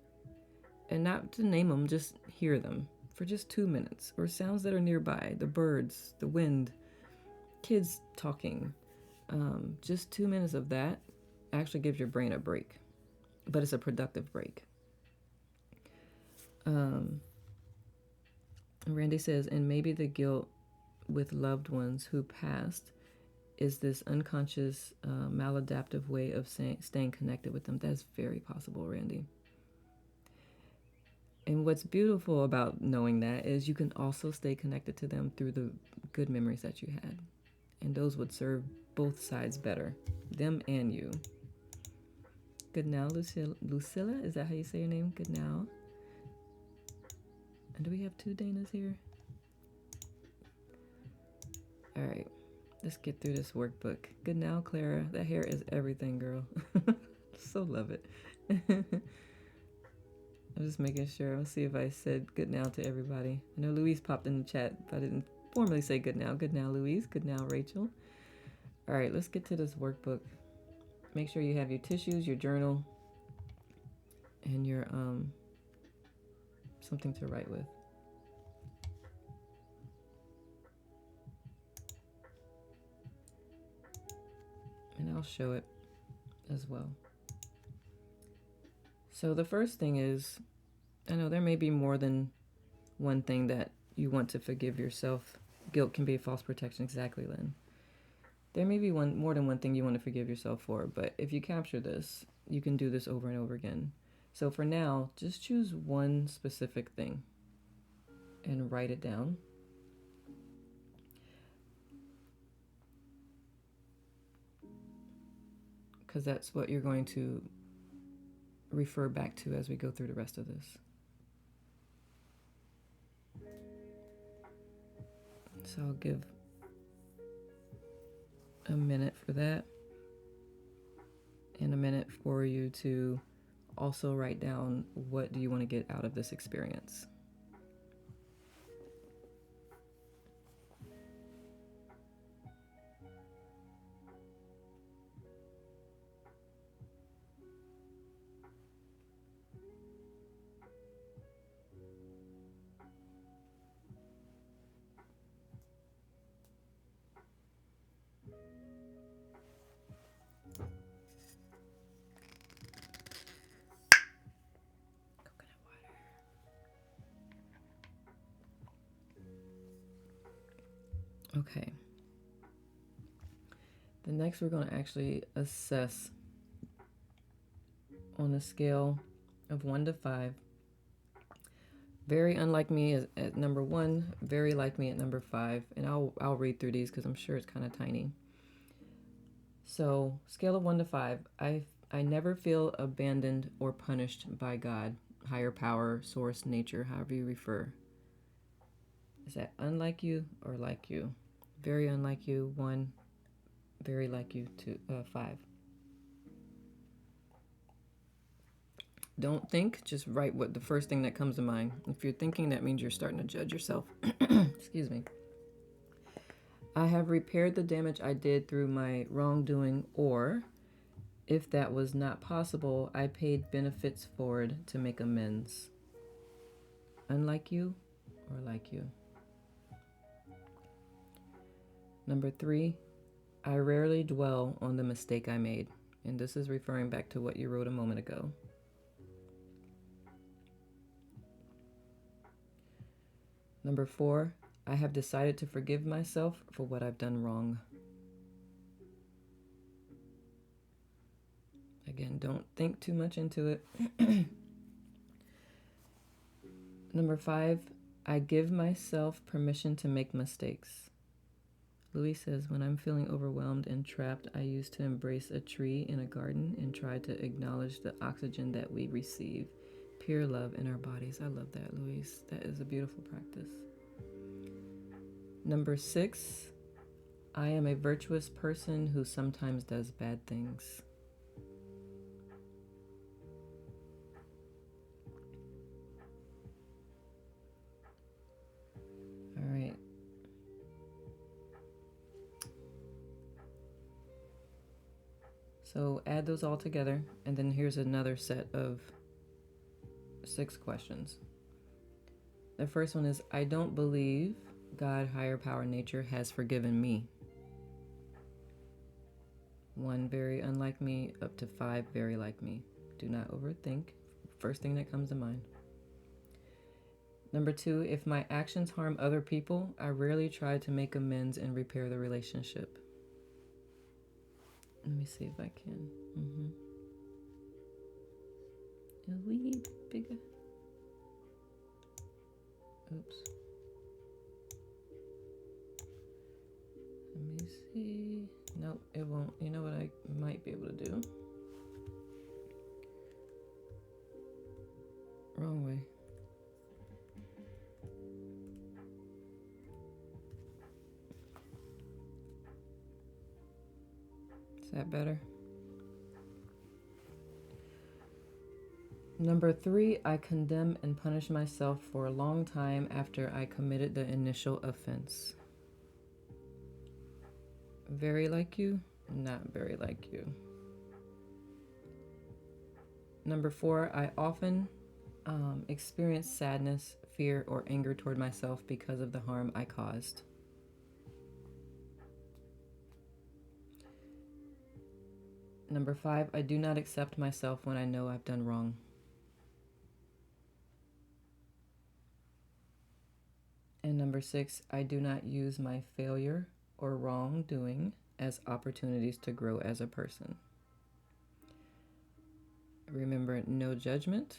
and not to name them, just hear them for just 2 minutes, or sounds that are nearby, the birds, the wind, kids talking. Just 2 minutes of that actually gives your brain a break, but it's a productive break. Randy says, and maybe the guilt with loved ones who passed is this unconscious, maladaptive way of staying connected with them. That's very possible, Randy. And what's beautiful about knowing that is you can also stay connected to them through the good memories that you had. And those would serve both sides better, them and you. Good now, Lucilla? Is that how you say your name? Good now. And do we have two Danas here? All right, let's get through this workbook. Good now, Clara. That hair is everything, girl. So love it. I'm just making sure. I'll see if I said good now to everybody. I know Louise popped in the chat, but I didn't formally say good now. Good now, Louise. Good now, Rachel. All right, let's get to this workbook. Make sure you have your tissues, your journal, and your something to write with. And I'll show it as well. So the first thing is, I know there may be more than one thing that you want to forgive yourself. Guilt can be a false protection. Exactly, Lynn. There may be more than one thing you want to forgive yourself for, but if you capture this, you can do this over and over again. So for now, just choose one specific thing and write it down. Because that's what you're going to refer back to as we go through the rest of this. So I'll give a minute for that, and a minute for you to also write down what do you want to get out of this experience. Okay. The next we're going to actually assess on a scale of 1 to 5. Very unlike me at number 1, very like me at number 5. And I'll read through these because I'm sure it's kind of tiny. So, scale of 1 to 5. I never feel abandoned or punished by God, higher power, source, nature, however you refer. Is that unlike you or like you? Very unlike you, 1. Very like you, 5. Don't think, just write what the first thing that comes to mind. If you're thinking, that means you're starting to judge yourself. Excuse me. I have repaired the damage I did through my wrongdoing, or if that was not possible, I paid benefits forward to make amends. Unlike you or like you? Number 3, I rarely dwell on the mistake I made. And this is referring back to what you wrote a moment ago. Number 4, I have decided to forgive myself for what I've done wrong. Again, don't think too much into it. Number 5, I give myself permission to make mistakes. Louis says, when I'm feeling overwhelmed and trapped, I used to embrace a tree in a garden and try to acknowledge the oxygen that we receive. Pure love in our bodies. I love that, Louise. That is a beautiful practice. Number 6, I am a virtuous person who sometimes does bad things. All right. So add those all together, and then here's another set of 6 questions. The first one is, I don't believe God, higher power, nature has forgiven me. 1, very unlike me, up to 5, very like me. Do not overthink. First thing that comes to mind. Number 2, if my actions harm other people, I rarely try to make amends and repair the relationship. Let me see if I can. A wee bigger. Oops. Let me see. Nope, it won't. You know what I might be able to do? Wrong way. Is that better? Number 3, I condemn and punish myself for a long time after I committed the initial offense. Very like you, not very like you. Number 4, I often experience sadness, fear, or anger toward myself because of the harm I caused. Number 5, I do not accept myself when I know I've done wrong. And number 6, I do not use my failure or wrongdoing as opportunities to grow as a person. Remember, no judgment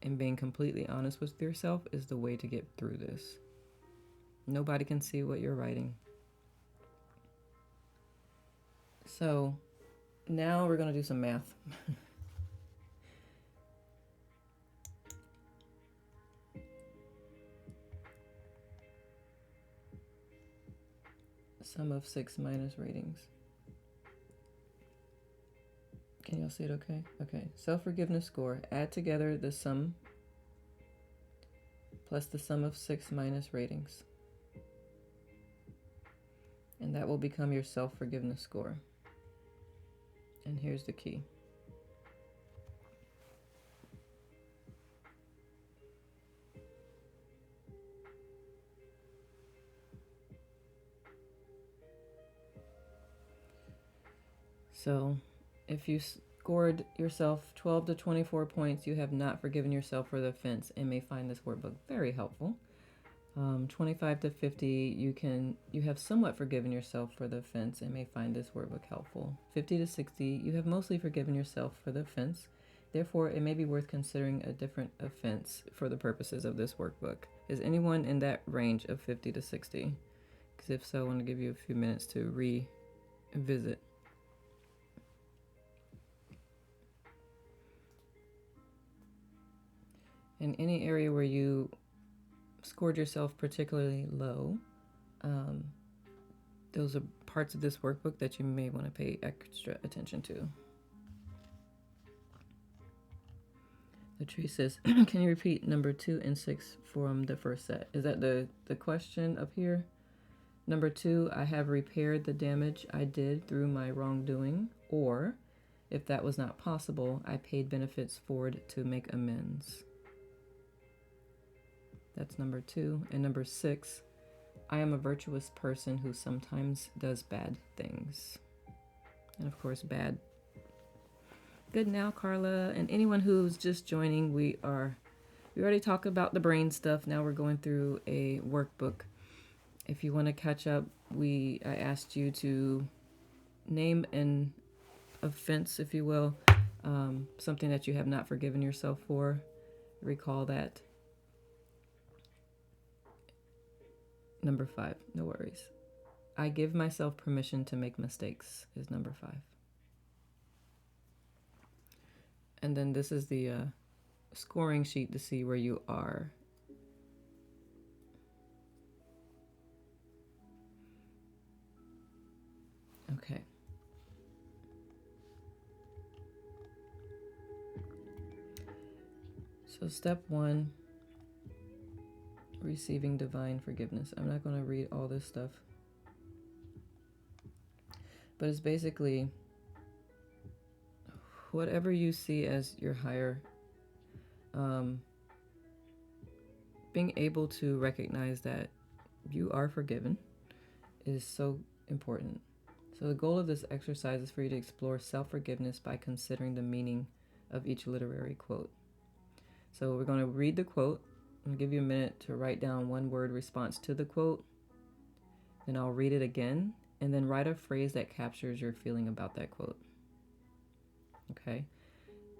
and being completely honest with yourself is the way to get through this. Nobody can see what you're writing. So now we're going to do some math. Sum of 6 minus ratings. Can y'all see it okay? Okay. Self-forgiveness score. Add together the sum plus the sum of 6 minus ratings. And that will become your self-forgiveness score. And here's the key. So if you scored yourself 12 to 24 points, you have not forgiven yourself for the offense and may find this workbook very helpful. 25 to 50, you have somewhat forgiven yourself for the offense and may find this workbook helpful. 50 to 60, you have mostly forgiven yourself for the offense. Therefore, it may be worth considering a different offense for the purposes of this workbook. Is anyone in that range of 50 to 60? Because if so, I want to give you a few minutes to revisit. In any area where you scored yourself particularly low, those are parts of this workbook that you may want to pay extra attention to. Latrice says, can you repeat number 2 and 6 from the first set? Is that the question up here? Number 2, I have repaired the damage I did through my wrongdoing, or if that was not possible, I paid benefits forward to make amends. That's number 2. And number 6, I am a virtuous person who sometimes does bad things. And of course, bad. Good now, Carla. And anyone who's just joining, we already talked about the brain stuff. Now we're going through a workbook. If you want to catch up, I asked you to name an offense, if you will, something that you have not forgiven yourself for. Recall that. Number 5, no worries. I give myself permission to make mistakes is number 5. And then this is the scoring sheet to see where you are. Okay. So step 1, receiving divine forgiveness. I'm not going to read all this stuff. But it's basically whatever you see as your higher, being able to recognize that you are forgiven is so important. So the goal of this exercise is for you to explore self-forgiveness by considering the meaning of each literary quote. So we're going to read the quote. I'm going to give you a minute to write down one word response to the quote. Then I'll read it again, and then write a phrase that captures your feeling about that quote. Okay?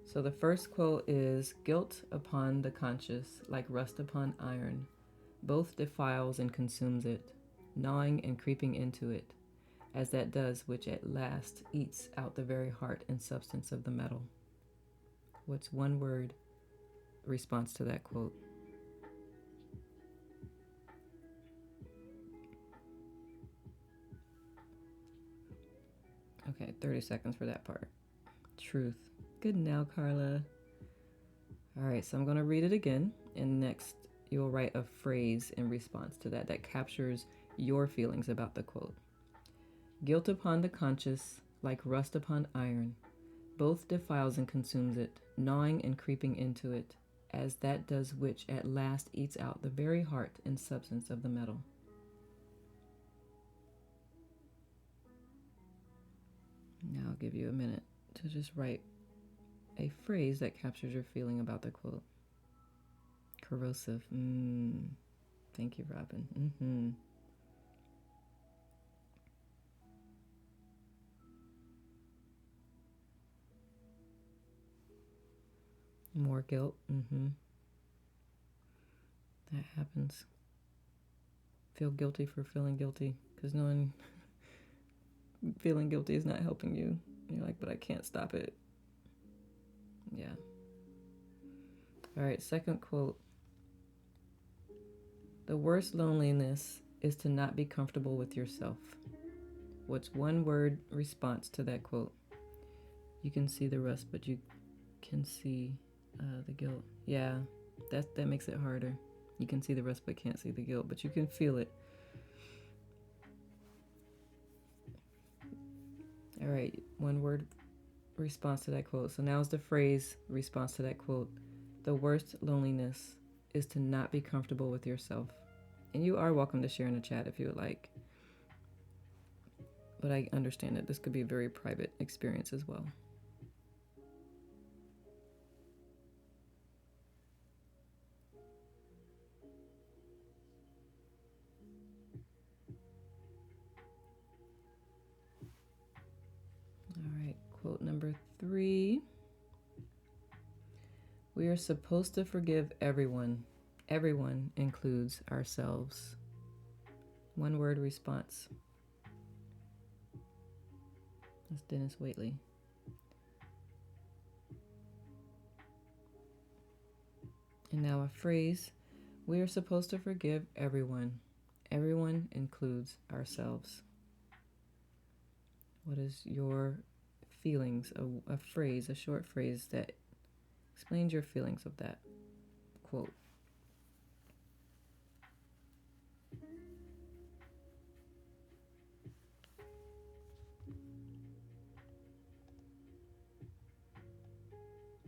So the first quote is, guilt upon the conscious, like rust upon iron, both defiles and consumes it, gnawing and creeping into it, as that does which at last eats out the very heart and substance of the metal. What's one word response to that quote? Okay, 30 seconds for that part. Truth. Good now, Carla. All right, so I'm going to read it again, and next you'll write a phrase in response to that captures your feelings about the quote. Guilt upon the conscious, like rust upon iron, both defiles and consumes it, gnawing and creeping into it, as that does which at last eats out the very heart and substance of the metal. Now I'll give you a minute to just write a phrase that captures your feeling about the quote. Corrosive. Thank you, Robin. More guilt. That happens. Feel guilty for feeling guilty, because knowing feeling guilty is not helping you. You're like, but I can't stop it. Yeah. All right, second quote. The worst loneliness is to not be comfortable with yourself. What's one word response to that quote? You can see the rust, but you can see the guilt. Yeah, that makes it harder. You can see the rust, but can't see the guilt, but you can feel it. All right, one word response to that quote. So now is the phrase response to that quote. The worst loneliness is to not be comfortable with yourself. And you are welcome to share in the chat if you would like. But I understand that this could be a very private experience as well. All right, quote number 3. We are supposed to forgive everyone. Everyone includes ourselves. One word response. That's Dennis Waitley. And now a phrase. We are supposed to forgive everyone. Everyone includes ourselves. What is your feelings? A phrase, a short phrase that explains your feelings of that quote.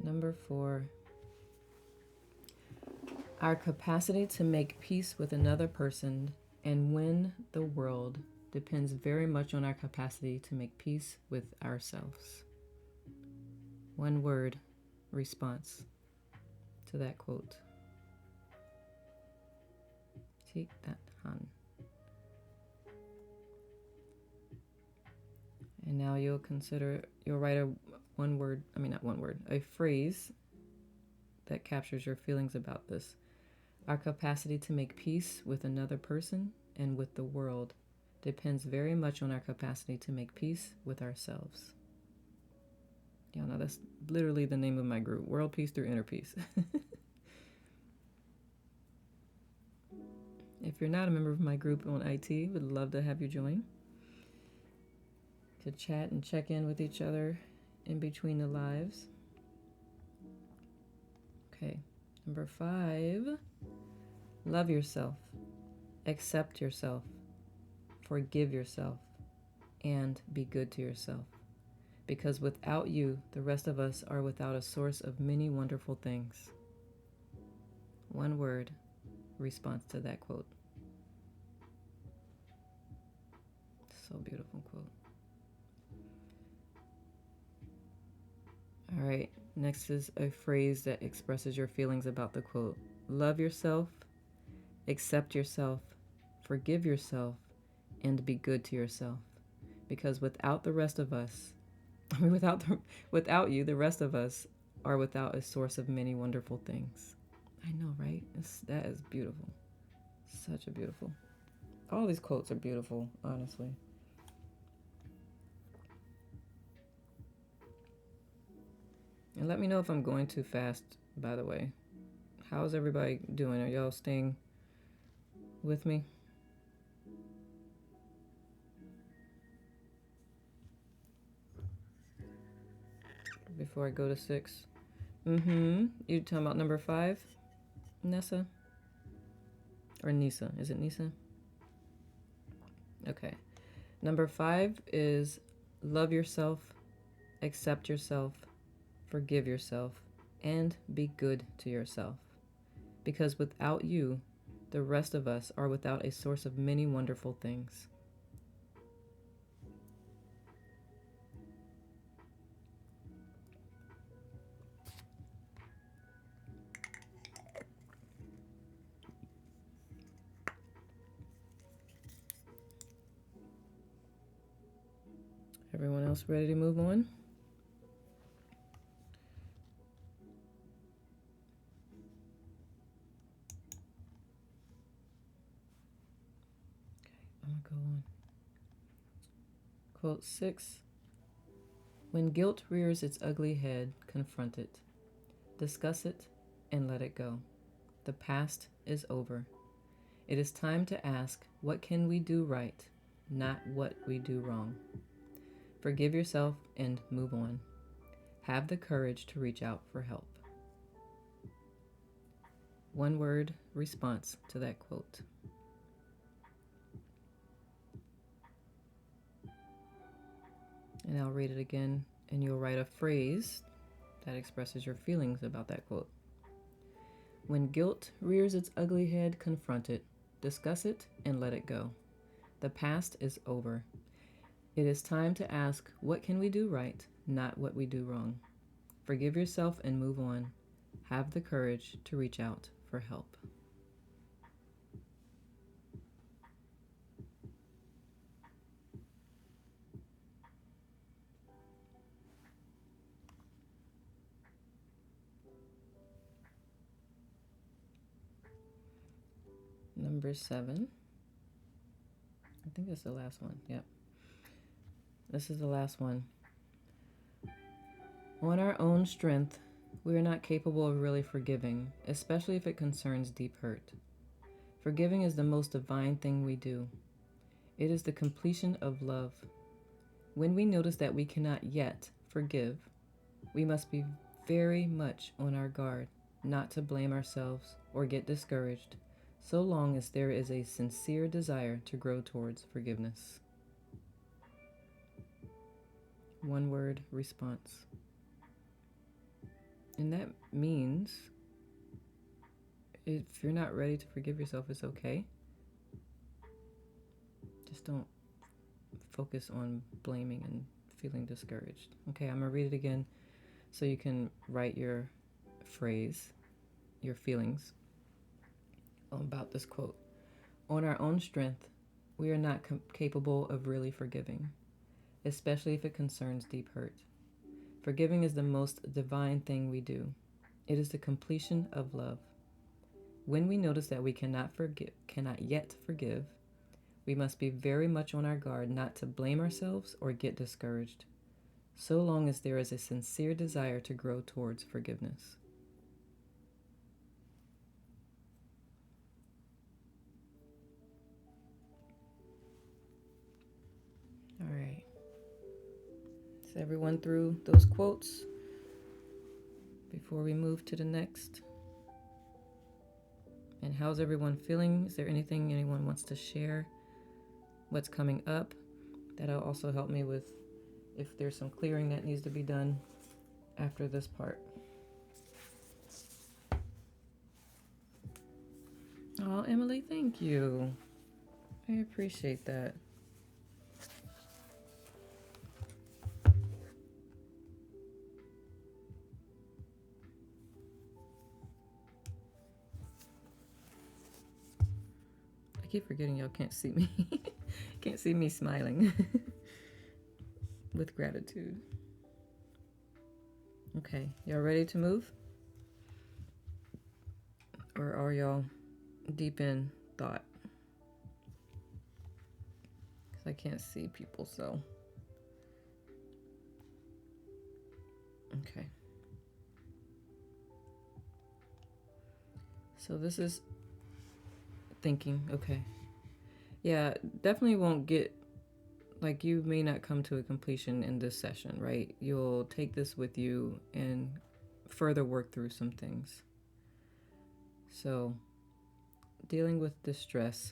Number 4. Our capacity to make peace with another person and when the world depends very much on our capacity to make peace with ourselves. One word response to that quote. Take that, Han. And now you'll write a phrase that captures your feelings about this. Our capacity to make peace with another person and with the world depends very much on our capacity to make peace with ourselves. Y'all know that's literally the name of my group, World Peace Through Inner Peace. If you're not a member of my group on IT, would love to have you join. To chat and check in with each other in between the lives. Okay, number 5, love yourself, accept yourself, forgive yourself, and be good to yourself. Because without you, the rest of us are without a source of many wonderful things. One word response to that quote. So beautiful quote. All right, next is a phrase that expresses your feelings about the quote. Love yourself, accept yourself, forgive yourself, and be good to yourself. Because without the rest of us, without you, the rest of us are without a source of many wonderful things. I know, right? That is beautiful. Such a beautiful. All these quotes are beautiful, honestly. And let me know if I'm going too fast, by the way. How's everybody doing? Are y'all staying with me? Before I go to 6. You talking about number 5, Nessa? Or Nisa? Is it Nisa? Okay. Number 5 is love yourself, accept yourself, forgive yourself, and be good to yourself. Because without you, the rest of us are without a source of many wonderful things. Everyone else ready to move on? I'm gonna go on. Quote 6. When guilt rears its ugly head, confront it, discuss it, and let it go. The past is over. It is time to ask, what can we do right, not what we do wrong. Forgive yourself and move on. Have the courage to reach out for help. One word response to that quote. And I'll read it again, and you'll write a phrase that expresses your feelings about that quote. When guilt rears its ugly head, confront it, discuss it, and let it go. The past is over. It is time to ask, what can we do right, not what we do wrong. Forgive yourself and move on. Have the courage to reach out for help. Number 7. I think that's the last one. Yep. This is the last one. On our own strength, we are not capable of really forgiving, especially if it concerns deep hurt. Forgiving is the most divine thing we do. It is the completion of love. When we notice that we cannot yet forgive, we must be very much on our guard not to blame ourselves or get discouraged, so long as there is a sincere desire to grow towards forgiveness. One word response. And that means if you're not ready to forgive yourself, it's okay. Just don't focus on blaming and feeling discouraged. Okay, I'm going to read it again so you can write your phrase, your feelings about this quote. On our own strength, we are not capable of really forgiving, especially if it concerns deep hurt. Forgiving is the most divine thing we do. It is the completion of love. When we notice that we cannot yet forgive, we must be very much on our guard not to blame ourselves or get discouraged, so long as there is a sincere desire to grow towards forgiveness. All right. Is everyone through those quotes before we move to the next? And how's everyone feeling? Is there anything anyone wants to share? What's coming up? That'll also help me with if there's some clearing that needs to be done after this part. Oh, Emily, thank you. I appreciate that. I keep forgetting y'all can't see me. Can't see me smiling with gratitude. Okay, y'all ready to move? Or are y'all deep in thought? Because I can't see people, so. Okay. So this is thinking, okay. Yeah, definitely won't get, like, you may not come to a completion in this session, right? You'll take this with you and further work through some things. So, dealing with distress.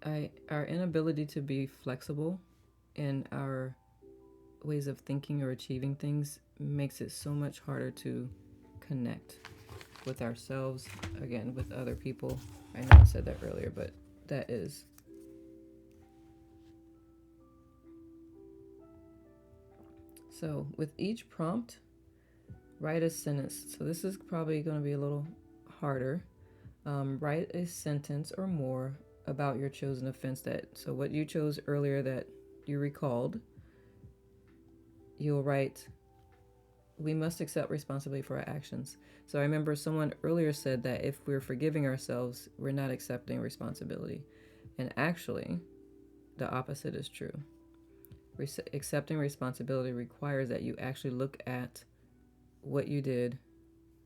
Our inability to be flexible in our ways of thinking or achieving things makes it so much harder to connect with ourselves, again, with other people. I know I said that earlier, but that is. So with each prompt, write a sentence. So this is probably going to be a little harder. Write a sentence or more about your chosen offense. So what you chose earlier that you recalled, you'll write, we must accept responsibility for our actions. So I remember someone earlier said that if we're forgiving ourselves, we're not accepting responsibility. And actually, the opposite is true. Accepting responsibility requires that you actually look at what you did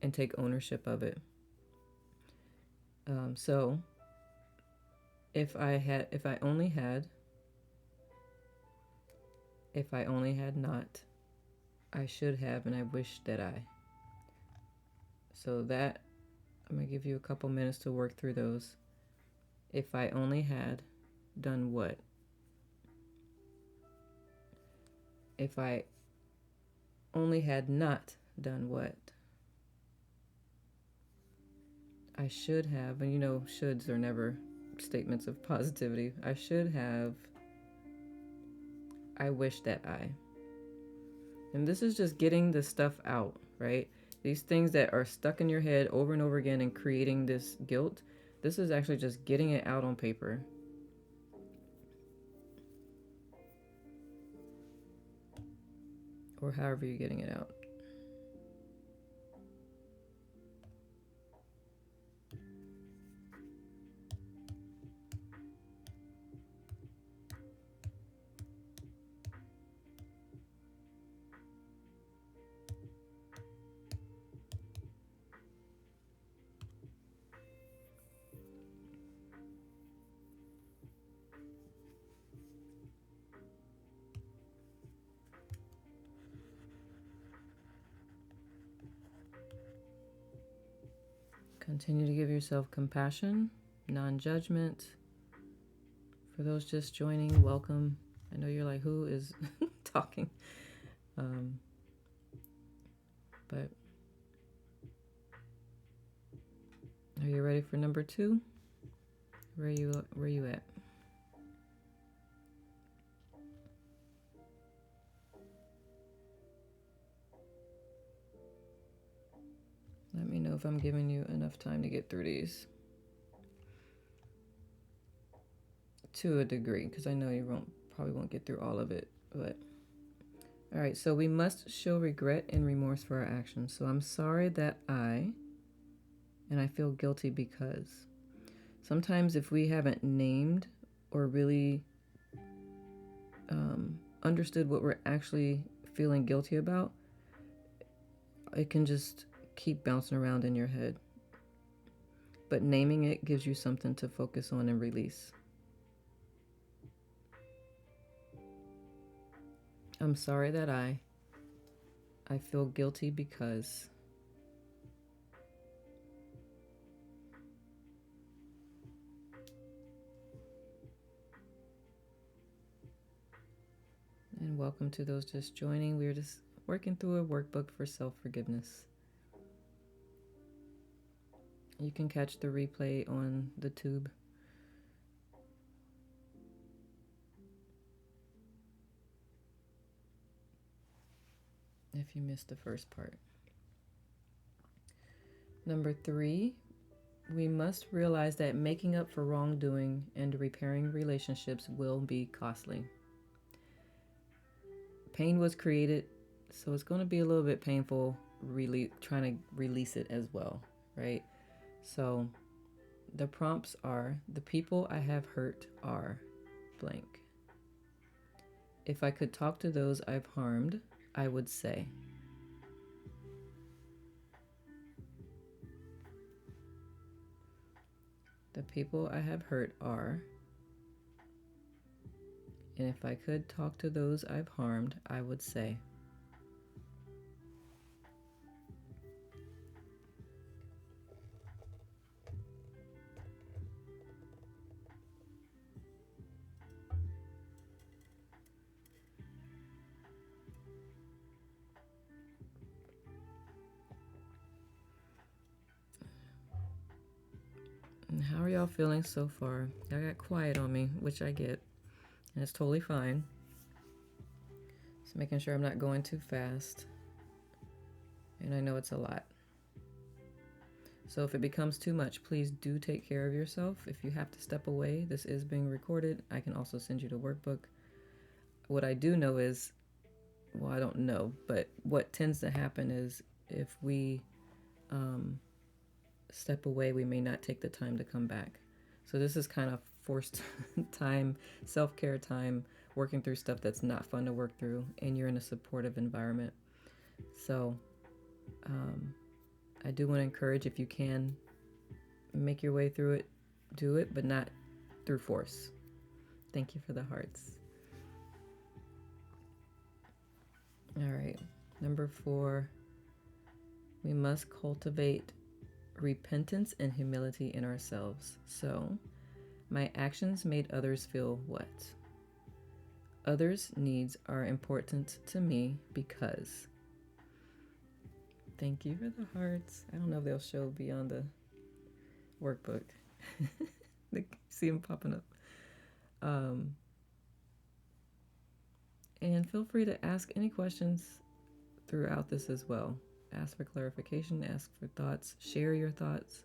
and take ownership of it. So if I only had not, I should have, and I wish that I. So that, I'm going to give you a couple minutes to work through those. If I only had done what? If I only had not done what? I should have, and you know, shoulds are never statements of positivity. I should have, I wish that I. And this is just getting the stuff out, right? These things that are stuck in your head over and over again and creating this guilt, this is actually just getting it out on paper. Or however you're getting it out. Continue to give yourself compassion, non-judgment. For those just joining, welcome. I know you're like, who is talking? But are you ready for number 2? Where you at? Let me know if I'm giving you enough time to get through these. To a degree, because I know you probably won't get through all of it, but all right. So we must show regret and remorse for our actions. So I'm sorry that and I feel guilty because. Sometimes if we haven't named or really understood what we're actually feeling guilty about, it can just keep bouncing around in your head. But naming it gives you something to focus on and release. I'm sorry that I feel guilty because. And welcome to those just joining. We're just working through a workbook for self-forgiveness. You can catch the replay on the tube. If you missed the first part. Number 3, we must realize that making up for wrongdoing and repairing relationships will be costly. Pain was created, so it's going to be a little bit painful trying to release it as well, right? So the prompts are: the people I have hurt are blank. If I could talk to those I've harmed, I would say. The people I have hurt are. And if I could talk to those I've harmed, I would say. And how are y'all feeling so far? I got quiet on me, which I get, and it's totally fine. Just making sure I'm not going too fast. And I know it's a lot. So if it becomes too much, please do take care of yourself. If you have to step away, this is being recorded. I can also send you the workbook. What I do know is, well, I don't know, but what tends to happen is if we step away, we may not take the time to come back. So this is kind of forced time, self-care time, working through stuff that's not fun to work through, and you're in a supportive environment. So I do want to encourage, if you can make your way through it, do it, but not through force. Thank you for the hearts. All right, number 4, we must cultivate repentance and humility in ourselves. So, my actions made others feel what? Others' needs are important to me because. Thank you for the hearts. I don't know if they'll show beyond the workbook. See them popping up. And feel free to ask any questions throughout this as well. Ask for clarification, ask for thoughts, share your thoughts.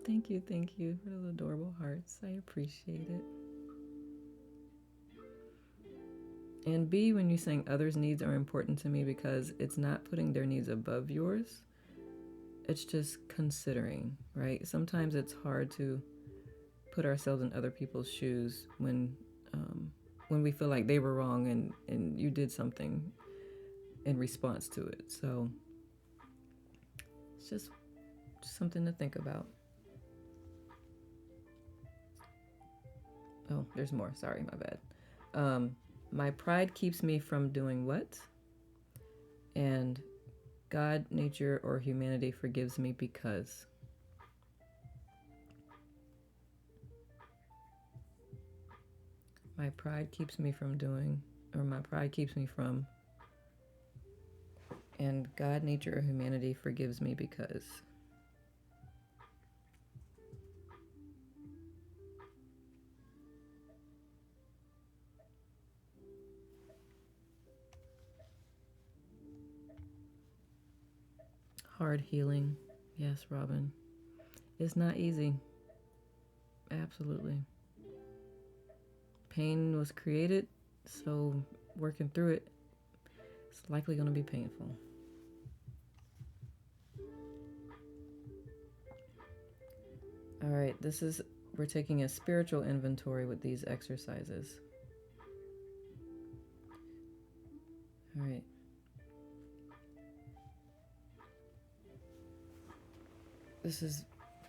Thank you for those adorable hearts. I appreciate it. And B, when you're saying others' needs are important to me, because it's not putting their needs above yours. It's just considering, right? Sometimes it's hard to put ourselves in other people's shoes when we feel like they were wrong and you did something in response to it. So it's just something to think about. Oh, there's more. Sorry, my bad. My pride keeps me from doing what? And God, nature, or humanity forgives me because. My pride keeps me from doing, or my pride keeps me from. And God, nature, or humanity forgives me because. Hard healing. Yes, Robin. It's not easy. Absolutely. Pain was created, so working through it is likely going to be painful. All right, we're taking a spiritual inventory with these exercises. All right.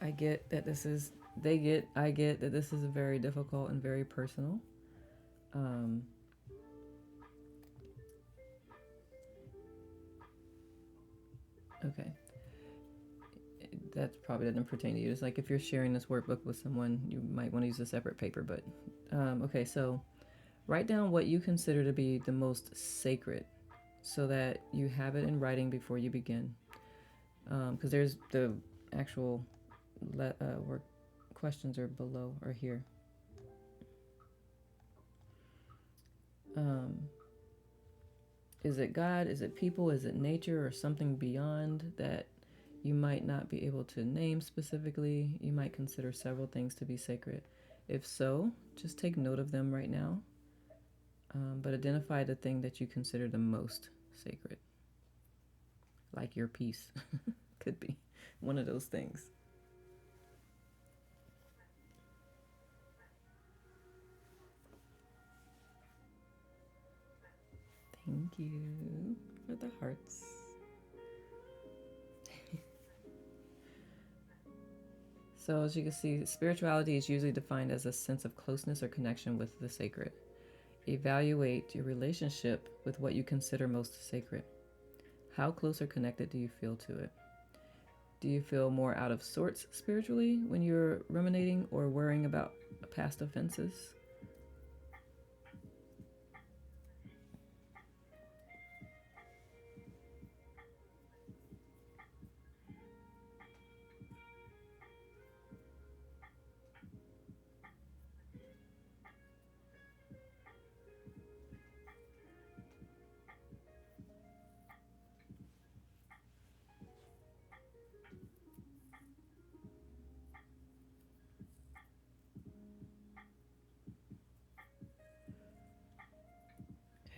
I get that I get that this is very difficult and very personal. Um, okay. That probably doesn't pertain to you. It's like if you're sharing this workbook with someone, you might want to use a separate paper. But okay, so write down what you consider to be the most sacred so that you have it in writing before you begin. Because there's the actual work questions are below or here. Um, is it God? Is it people? Is it nature or something beyond that you might not be able to name specifically? You might consider several things to be sacred. If so, just take note of them right now, but identify the thing that you consider the most sacred, like your peace. Could be one of those things. Thank you for the hearts. So, as you can see, spirituality is usually defined as a sense of closeness or connection with the sacred. Evaluate your relationship with what you consider most sacred. How close or connected do you feel to it? Do you feel more out of sorts spiritually when you're ruminating or worrying about past offenses?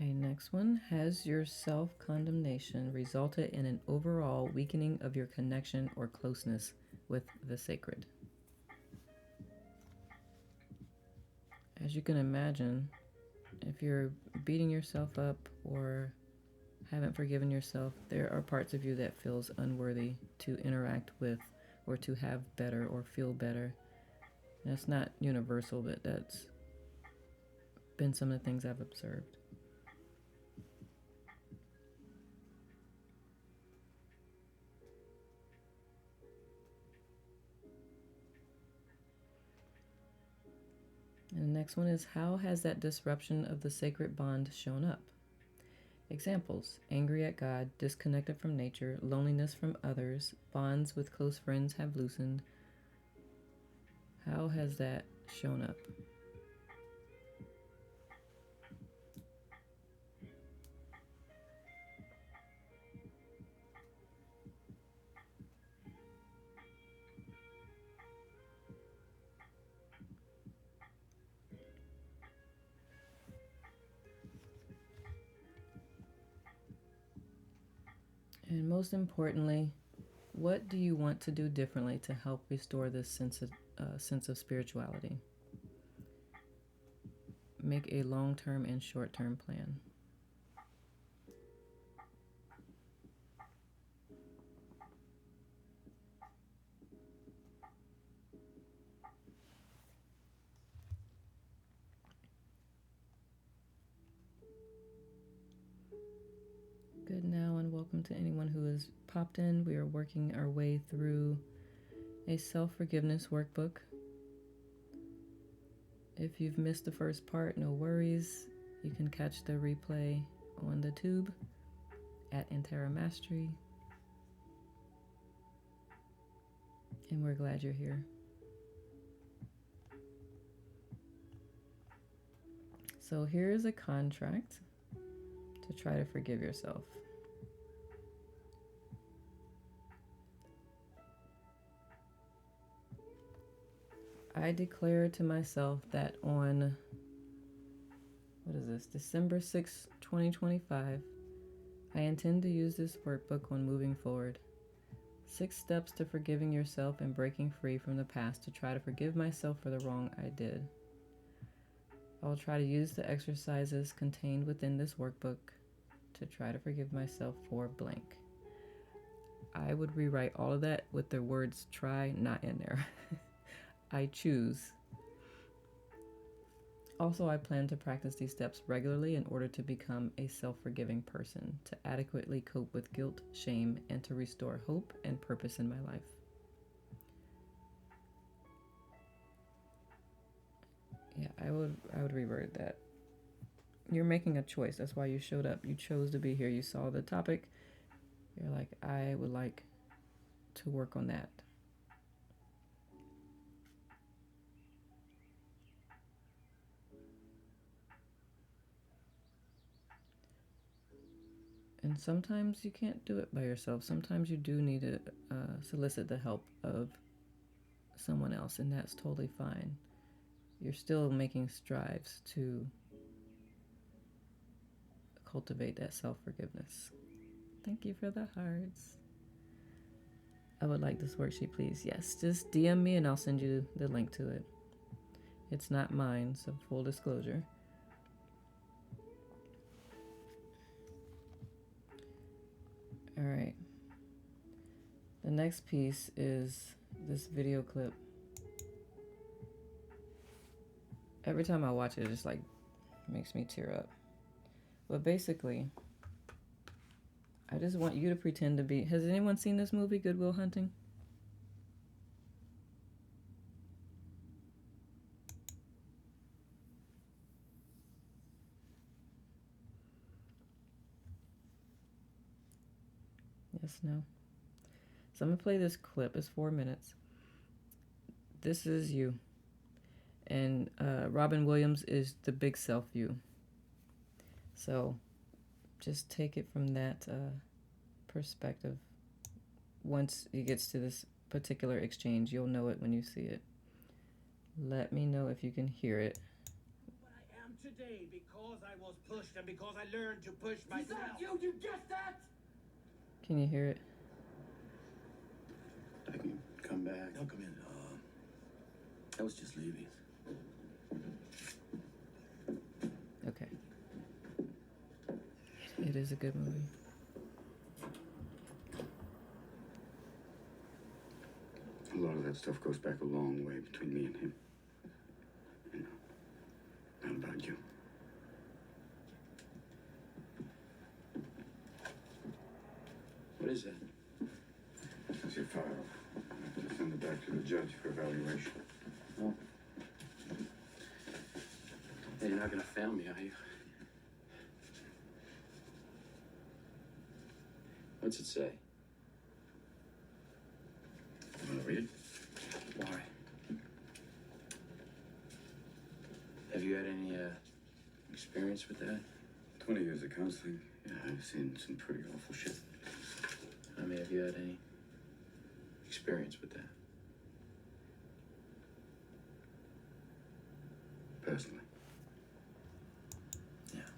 Okay, next one. Has your self condemnation resulted in an overall weakening of your connection or closeness with the sacred? As you can imagine, if you're beating yourself up or haven't forgiven yourself, there are parts of you that feels unworthy to interact with or to have better or feel better. That's not universal, but that's been some of the things I've observed. And the next one is, how has that disruption of the sacred bond shown up? Examples: angry at God, disconnected from nature, loneliness from others, bonds with close friends have loosened. How has that shown up? And most importantly, what do you want to do differently to help restore this sense of spirituality? Make a long-term and short-term plan. Good now, and welcome to anyone who has popped in. We are working our way through a self-forgiveness workbook. If you've missed the first part, no worries. You can catch the replay on the tube at Antera Mastery. And we're glad you're here. So here is a contract to try to forgive yourself. I declare to myself that on, what is this, December 6th, 2025, I intend to use this workbook when moving forward. 6 steps to forgiving yourself and breaking free from the past to try to forgive myself for the wrong I did. I will try to use the exercises contained within this workbook to try to forgive myself for blank. I would rewrite all of that with the words try not in there. I choose. Also, I plan to practice these steps regularly in order to become a self-forgiving person, to adequately cope with guilt, shame, and to restore hope and purpose in my life. Yeah, I would reword that. You're making a choice. That's why you showed up. You chose to be here. You saw the topic. You're like, I would like to work on that. And sometimes you can't do it by yourself. Sometimes you do need to solicit the help of someone else, and that's totally fine. You're still making strides to cultivate that self-forgiveness. Thank you for the hearts. I would like this worksheet, please. Yes, just DM me and I'll send you the link to it. It's not mine, so full disclosure. All right. The next piece is this video clip. Every time I watch it, it just like makes me tear up. But basically, I just want you to pretend to be. Has anyone seen this movie, Good Will Hunting? Yes, no. So I'm gonna play this clip. It's 4 minutes. This is you. And Robin Williams is the big self you. So just take it from that perspective. Once he gets to this particular exchange, you'll know it when you see it. Let me know if you can hear it. But I am today because I was pushed and because I learned to push myself. Is that you? You get that? Can you hear it? I can come back. No, come in. I was just leaving. Okay. It is a good movie. A lot of that stuff goes back a long way between me and him. You know, not about you. What is that? That's your file. I have to send it back to the judge for evaluation. Oh. Hey, you're not gonna fail me, are you? What's it say? You want to read it? Why? Have you had any experience with that? 20 years of counseling. Yeah, I've seen some pretty awful shit. I mean, have you had any experience with that? Personally. Yeah.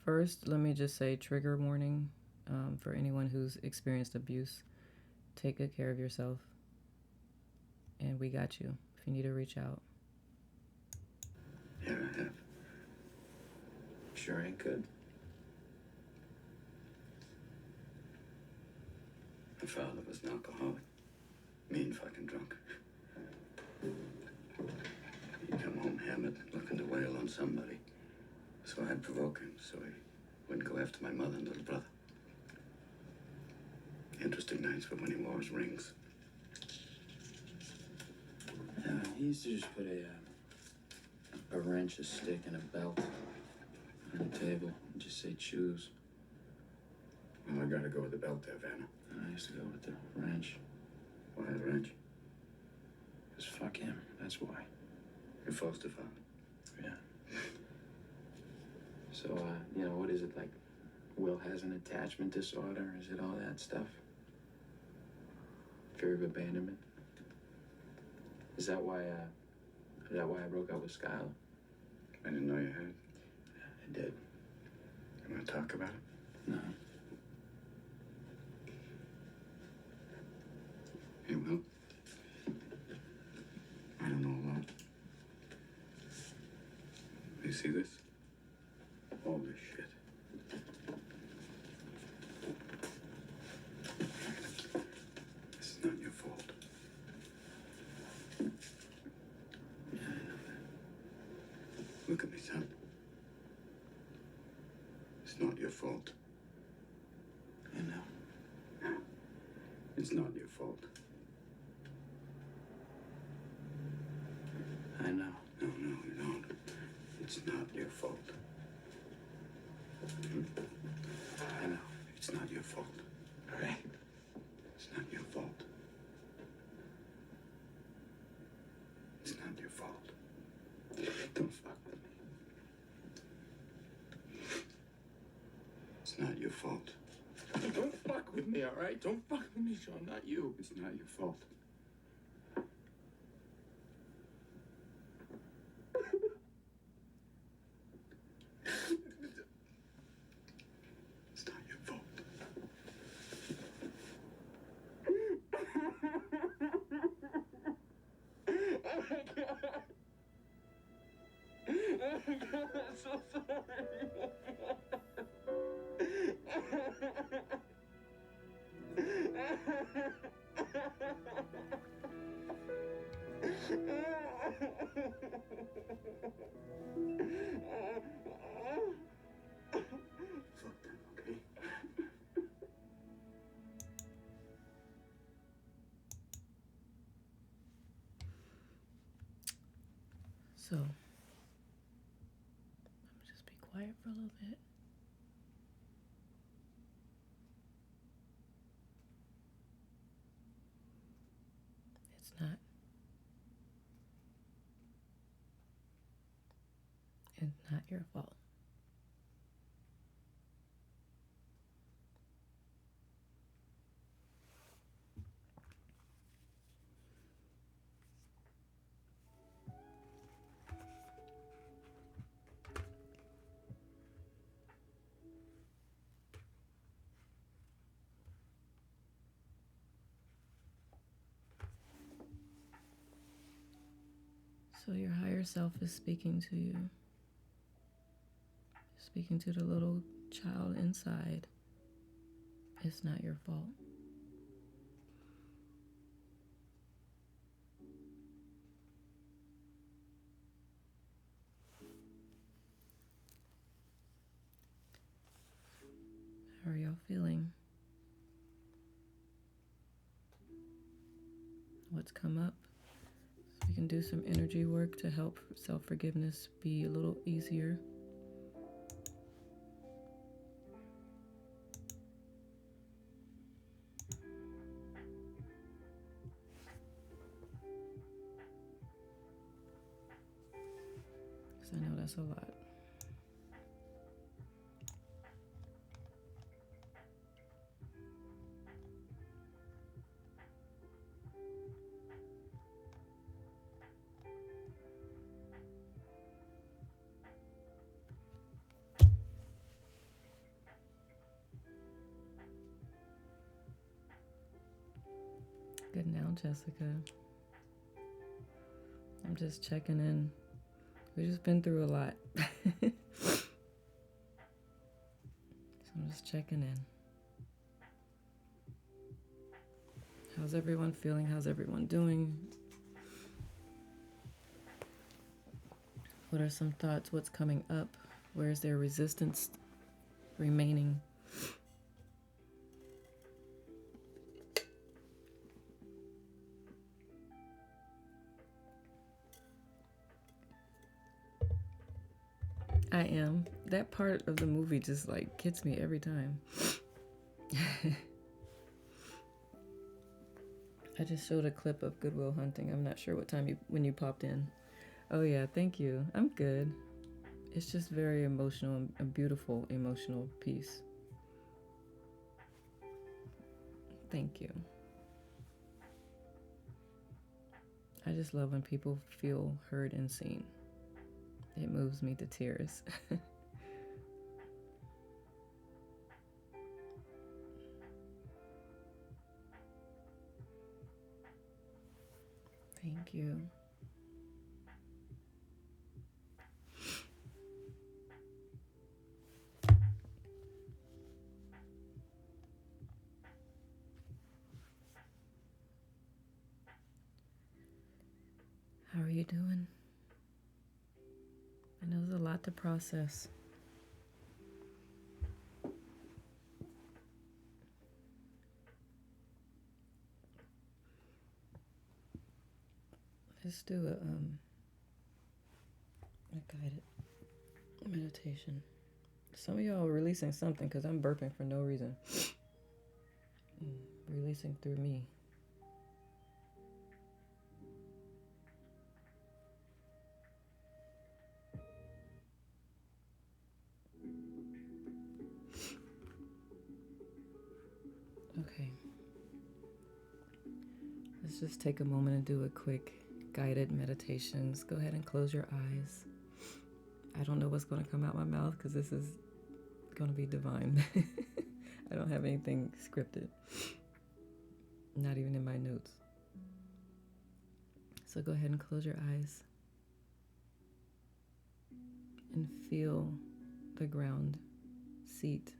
First, let me just say trigger warning for anyone who's experienced abuse. Take good care of yourself. And we got you if you need to reach out. Yeah, I have. Sure ain't good. My father was an alcoholic. Mean fucking drunk. He'd come home hammered, looking to wail on somebody. So I'd provoke him so he wouldn't go after my mother and little brother. Interesting nights were when he wore his rings. He used to just put a wrench, a stick, and a belt on the table and just say choose. Well, I gotta go with the belt there, Vanna. I used to go with the wrench. Why the wrench? Because fuck him, that's why. Your foster father. Yeah. So, what is it, like, Will has an attachment disorder? Is it all that stuff? Fear of abandonment? Is that why I broke up with Skylar? I didn't know you had. I did. You want to talk about it? No. Hey, Will. I don't know a lot. You see this? All this shit. This is not your fault. Yeah, I know that. Look at me, son. It's not your fault. I know. It's not your fault. I know. No, you don't. It's not your fault. I know. It's not your fault. All right. It's not your fault. It's not your fault. Don't fuck with me. It's not your fault. Don't fuck with me, all right? Don't fuck with me, Sean. Not you. It's not your fault. It's not your fault. Oh my God. Oh my God, I'm so sorry. Fuck them, okay? So, let me just be quiet for a little bit. It's not. It's not your fault. So your higher self is speaking to you, speaking to the little child inside. It's not your fault. How are y'all feeling? What's come up? So we can do some energy work to help self-forgiveness be a little easier. Because I know that's a lot. Good now, Jessica. I'm just checking in. We've just been through a lot. So I'm just checking in. How's everyone feeling? How's everyone doing? What are some thoughts? What's coming up? Where is there resistance remaining? I am. That part of the movie just like gets me every time. I just showed a clip of Good Will Hunting. I'm not sure what time when you popped in. Oh yeah, thank you. I'm good. It's just very emotional, a beautiful emotional piece. Thank you. I just love when people feel heard and seen. It moves me to tears. Thank you. How are you doing? I know there's a lot to process. Let's do a guided meditation. Some of y'all are releasing something because I'm burping for no reason. Releasing through me. Okay. Let's just take a moment and do a quick guided meditation. Just go ahead and close your eyes. I don't know what's going to come out my mouth because this is going to be divine. I don't have anything scripted, not even in my notes. So go ahead and close your eyes and feel the ground, seat.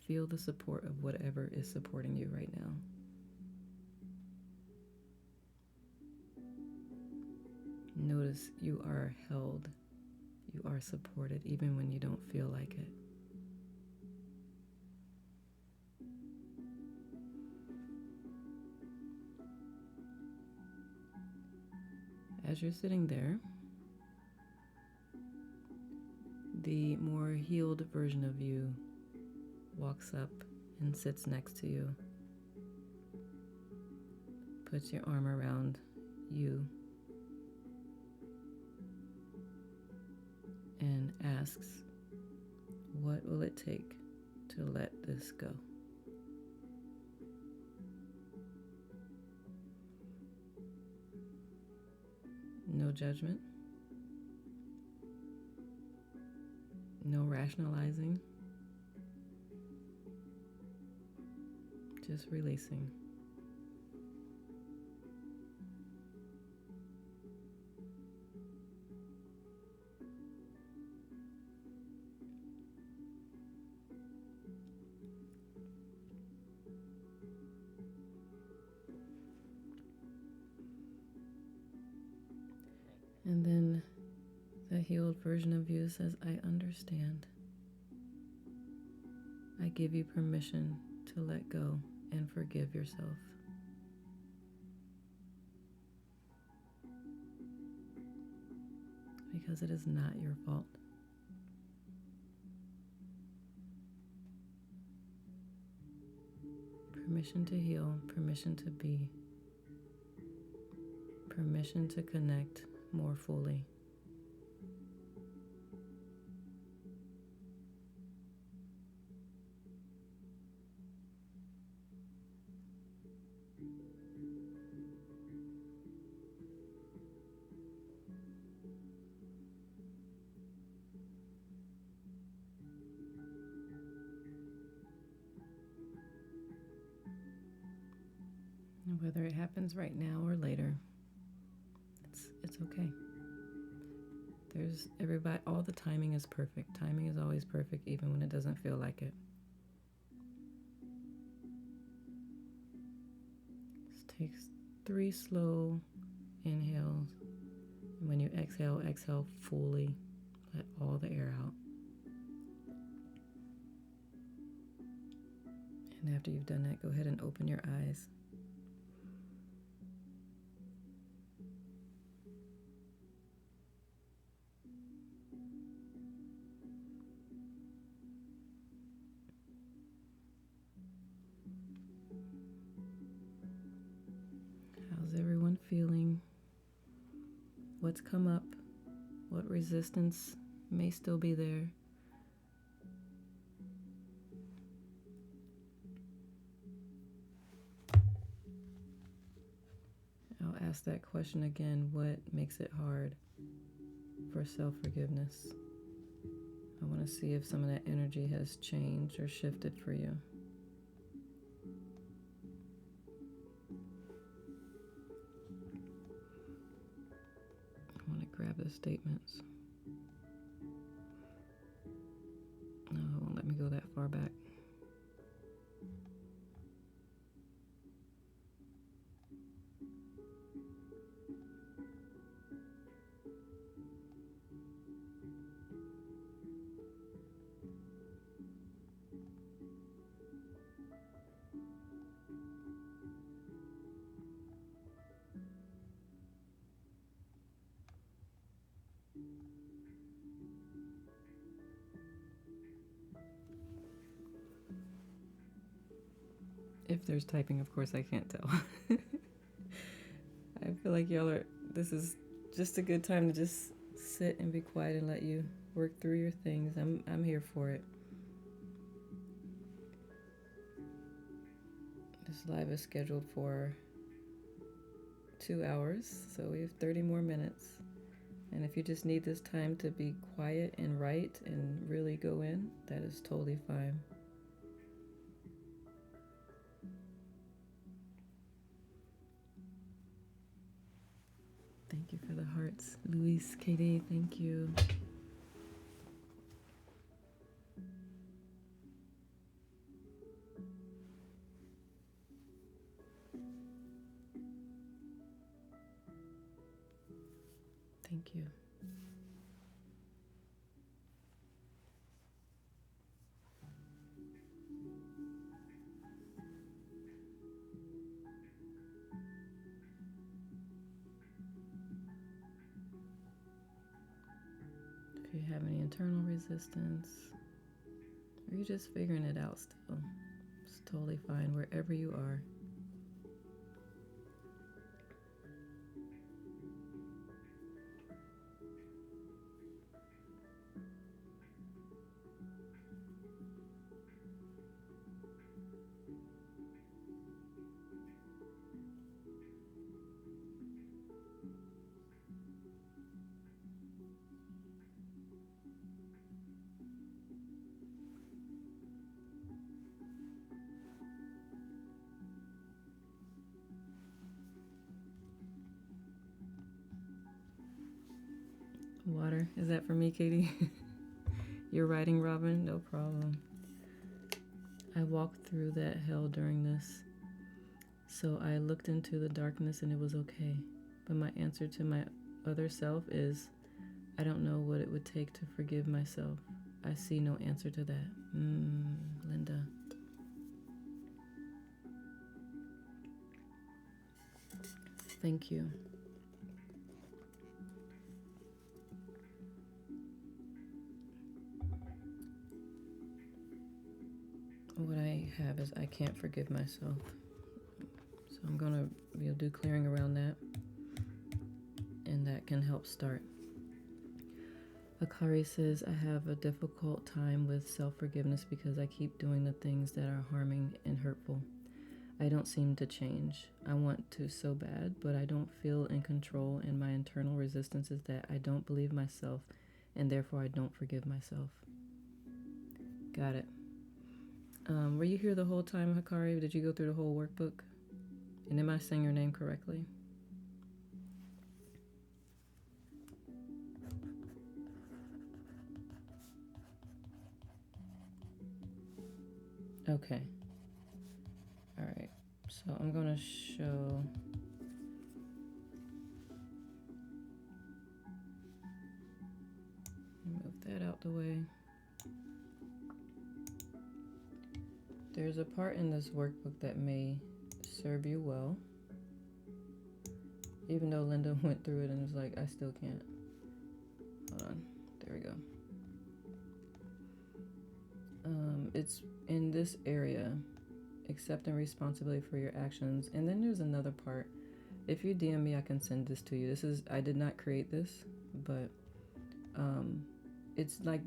Feel the support of whatever is supporting you right now. Notice you are held, you are supported even when you don't feel like it. As you're sitting there, the more healed version of you walks up and sits next to you, puts your arm around you, and asks, "What will it take to let this go?" No judgment, no rationalizing, just releasing. And then the healed version of you says, "I understand. I give you permission to let go and forgive yourself. Because it is not your fault." Permission to heal, permission to be, permission to connect more fully. And whether it happens right now or later, it's okay. There's everybody, all the timing is perfect. Timing is always perfect, even when it doesn't feel like it. Just take 3 slow inhales. And when you exhale, exhale fully. Let all the air out. And after you've done that, go ahead and open your eyes. How's everyone feeling? What's come up? What resistance may still be there? I'll ask that question again. What makes it hard for self-forgiveness? I want to see if some of that energy has changed or shifted for you. I want to grab the statements. No, it won't let me go that far back. If there's typing, of course, I can't tell. I feel like this is just a good time to just sit and be quiet and let you work through your things. I'm here for it. This live is scheduled for 2 hours, so we have 30 more minutes. And if you just need this time to be quiet and write and really go in, that is totally fine. Thank you for the hearts. Luis, KD, thank you. Thank you. If you have any internal resistance, or you're just figuring it out still, it's totally fine wherever you are. Water, is that for me, Katie? You're writing, Robin? No problem. I walked through that hell during this. So I looked into the darkness and it was okay. But my answer to my other self is, I don't know what it would take to forgive myself. I see no answer to that. Linda. Thank you. What I have is I can't forgive myself. So I'm going to do clearing around that. And that can help start. Akari says, I have a difficult time with self-forgiveness because I keep doing the things that are harming and hurtful. I don't seem to change. I want to so bad, but I don't feel in control, and my internal resistance is that I don't believe myself, and therefore I don't forgive myself. Got it. Were you here the whole time, Hikari? Did you go through the whole workbook? And am I saying your name correctly? Okay. All right. So I'm going to show... Move that out the way. There's a part in this workbook that may serve you well. Even though Linda went through it and was like, I still can't. Hold on. There we go. It's in this area, accepting responsibility for your actions. And then there's another part. If you DM me, I can send this to you. I did not create this, but it's like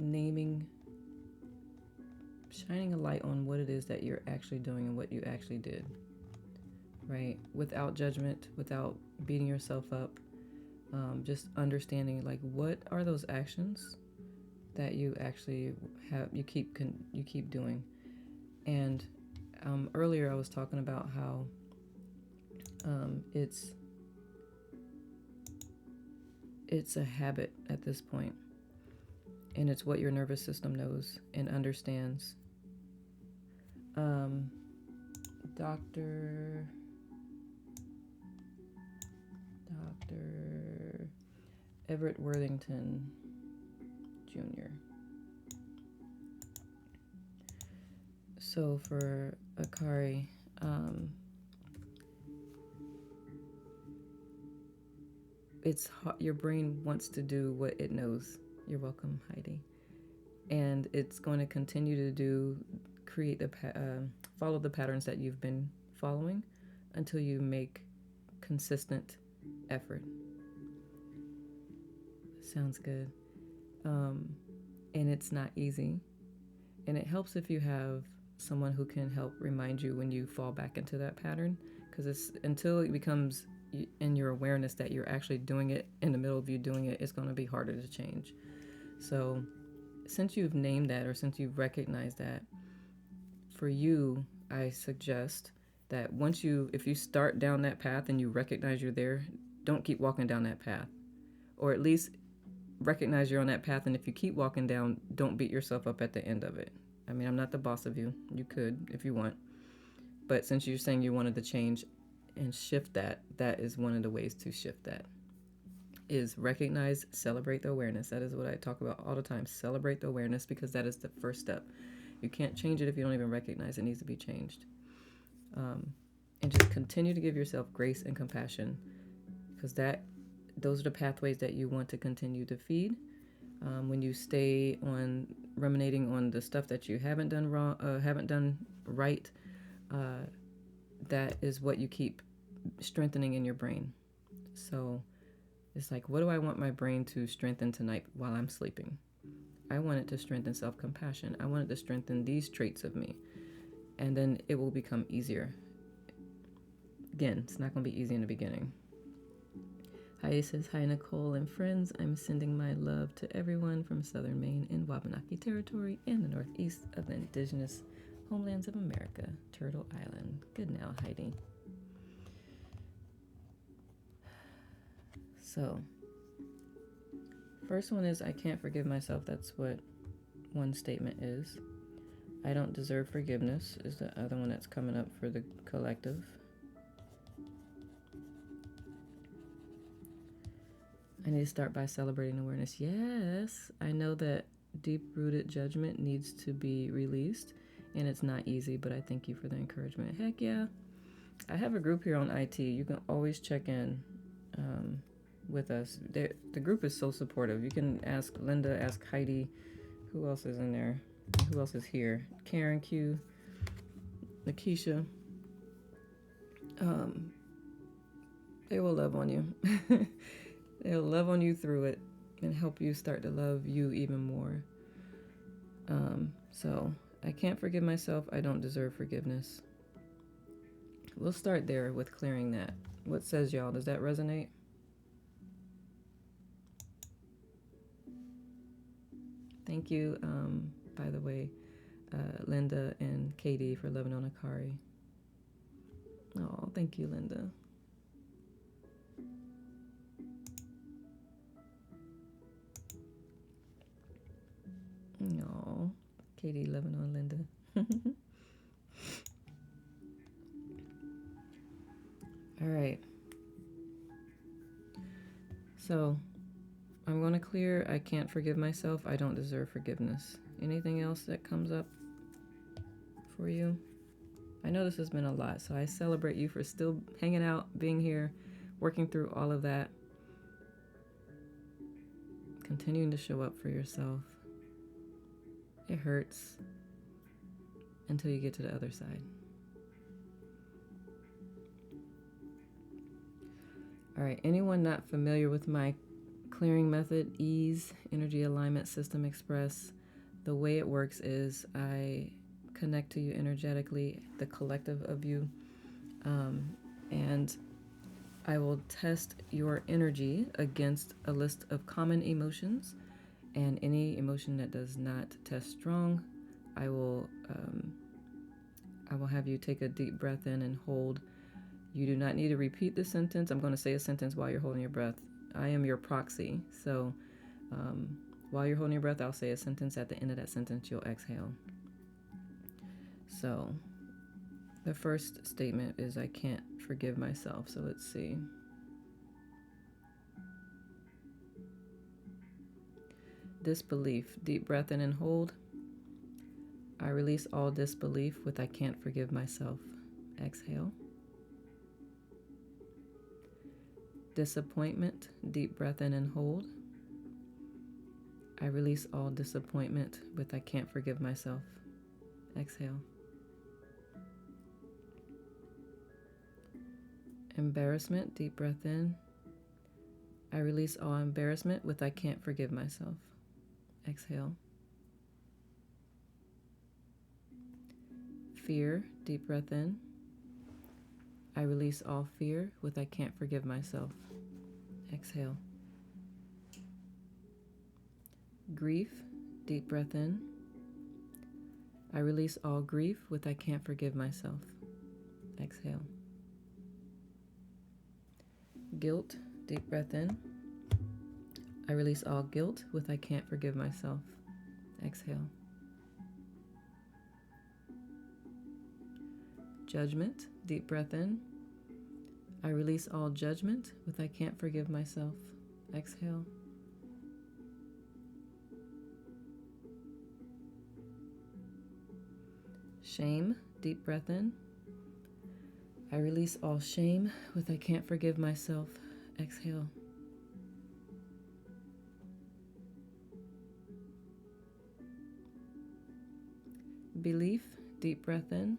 shining a light on what it is that you're actually doing and what you actually did. right? Without judgment, without beating yourself up, just understanding like what are those actions that you actually have you keep doing. And earlier I was talking about how it's a habit at this point, and it's what your nervous system knows and understands. Um, Doctor Doctor Everett Worthington Jr. So for Akari, it's your brain wants to do what it knows. You're welcome, Heidi. And it's going to continue to create follow the patterns that you've been following until you make consistent effort. Sounds good. And it's not easy. And it helps if you have someone who can help remind you when you fall back into that pattern, because it's until it becomes in your awareness that you're actually doing it in the middle of you doing it, it's going to be harder to change. So since you've named that, or since you've recognized that, for you, I suggest that if you start down that path and you recognize you're there, don't keep walking down that path. Or at least recognize you're on that path, and if you keep walking down, don't beat yourself up at the end of it. I mean, I'm not the boss of you. You could if you want. But since you're saying you wanted to change and shift that, that is one of the ways to shift that. Is recognize, celebrate the awareness. That is what I talk about all the time. Celebrate the awareness, because that is the first step. You can't change it if you don't even recognize it needs to be changed. And just continue to give yourself grace and compassion, because those are the pathways that you want to continue to feed. When you stay on ruminating on the stuff that you haven't done wrong, haven't done right, that is what you keep strengthening in your brain. So it's like, what do I want my brain to strengthen tonight while I'm sleeping? I want it to strengthen self-compassion. I want it to strengthen these traits of me. And then it will become easier. Again, it's not going to be easy in the beginning. Heidi says, hi, Nicole and friends. I'm sending my love to everyone from southern Maine in Wabanaki Territory and the northeast of the indigenous homelands of America, Turtle Island. Good now, Heidi. So, first one is, I can't forgive myself. That's what one statement is. I don't deserve forgiveness is the other one that's coming up for the collective. I need to start by celebrating awareness. Yes, I know that deep-rooted judgment needs to be released, and it's not easy, but I thank you for the encouragement. Heck yeah. I have a group here on IT. You can always check in with us. The group is so supportive. You can ask Linda, ask Heidi. Who else is in there? Who else is here? Karen Q, Nakisha. They will love on you. They'll love on you through it and help you start to love you even more. So I can't forgive myself. I don't deserve forgiveness. We'll start there with clearing that. What says y'all? Does that resonate? Thank you, by the way, Linda and Katie, for loving on Akari. Oh, thank you, Linda. Oh, Katie loving on Linda. All right. So I'm going to clear I can't forgive myself. I don't deserve forgiveness. Anything else that comes up for you? I know this has been a lot, so I celebrate you for still hanging out, being here, working through all of that, continuing to show up for yourself. It hurts until you get to the other side. All right, anyone not familiar with my clearing method, ease, energy alignment system express, the way it works is I connect to you energetically, the collective of you, And I will test your energy against a list of common emotions, and any emotion that does not test strong, I will have you take a deep breath in and hold. You do not need to repeat the sentence. I'm going to say a sentence while you're holding your breath. I am your proxy, so while you're holding your breath, I'll say a sentence. At the end of that sentence, you'll exhale. So the first statement is I can't forgive myself. So let's see. Disbelief. Deep breath in and hold. I release all disbelief with I can't forgive myself. Exhale. Disappointment. Deep breath in and hold. I release all disappointment with I can't forgive myself. Exhale. Embarrassment. Deep breath in. I release all embarrassment with I can't forgive myself. Exhale. Fear. Deep breath in. I release all fear with I can't forgive myself. Exhale. Grief. Deep breath in. I release all grief with I can't forgive myself. Exhale. Guilt. Deep breath in. I release all guilt with I can't forgive myself. Exhale. Judgment. Deep breath in. I release all judgment with I can't forgive myself. Exhale. Shame. Deep breath in. I release all shame with I can't forgive myself. Exhale. Belief. Deep breath in.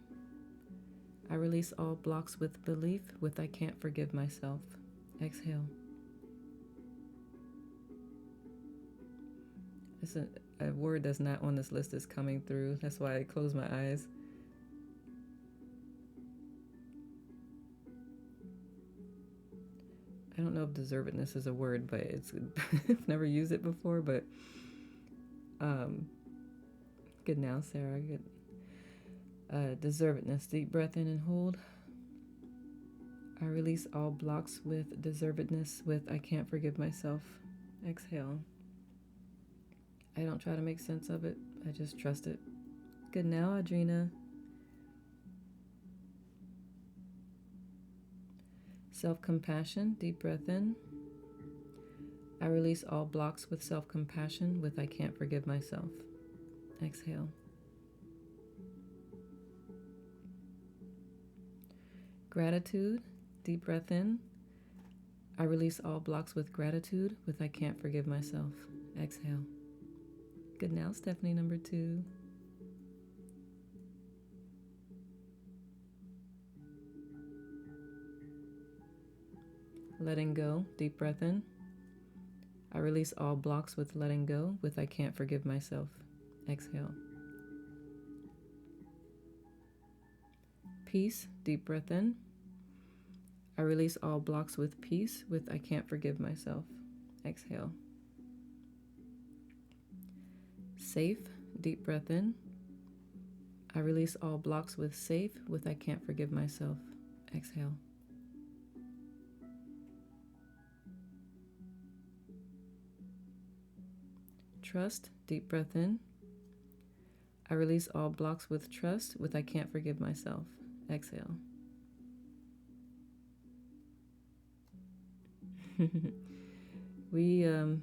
I release all blocks with belief with I can't forgive myself. Exhale. It's a word that's not on this list is coming through. That's why I close my eyes. I don't know if deservedness is a word, but it's I've never used it before, but good now, Sarah. Good. Deservedness. Deep breath in and hold. I release all blocks with deservedness with I can't forgive myself. Exhale. I don't try to make sense of it. I just trust it. Good now, Audrina. Self-compassion. Deep breath in. I release all blocks with self-compassion with I can't forgive myself. Exhale. Gratitude. Deep breath in. I release all blocks with gratitude with I can't forgive myself. Exhale. Good now, Stephanie, number 2. Letting go. Deep breath in. I release all blocks with letting go with I can't forgive myself. Exhale. Peace. Deep breath in. I release all blocks with peace with I can't forgive myself. Exhale. Safe. Deep breath in. I release all blocks with safe with I can't forgive myself. Exhale. Trust. Deep breath in. I release all blocks with trust with I can't forgive myself. Exhale. We've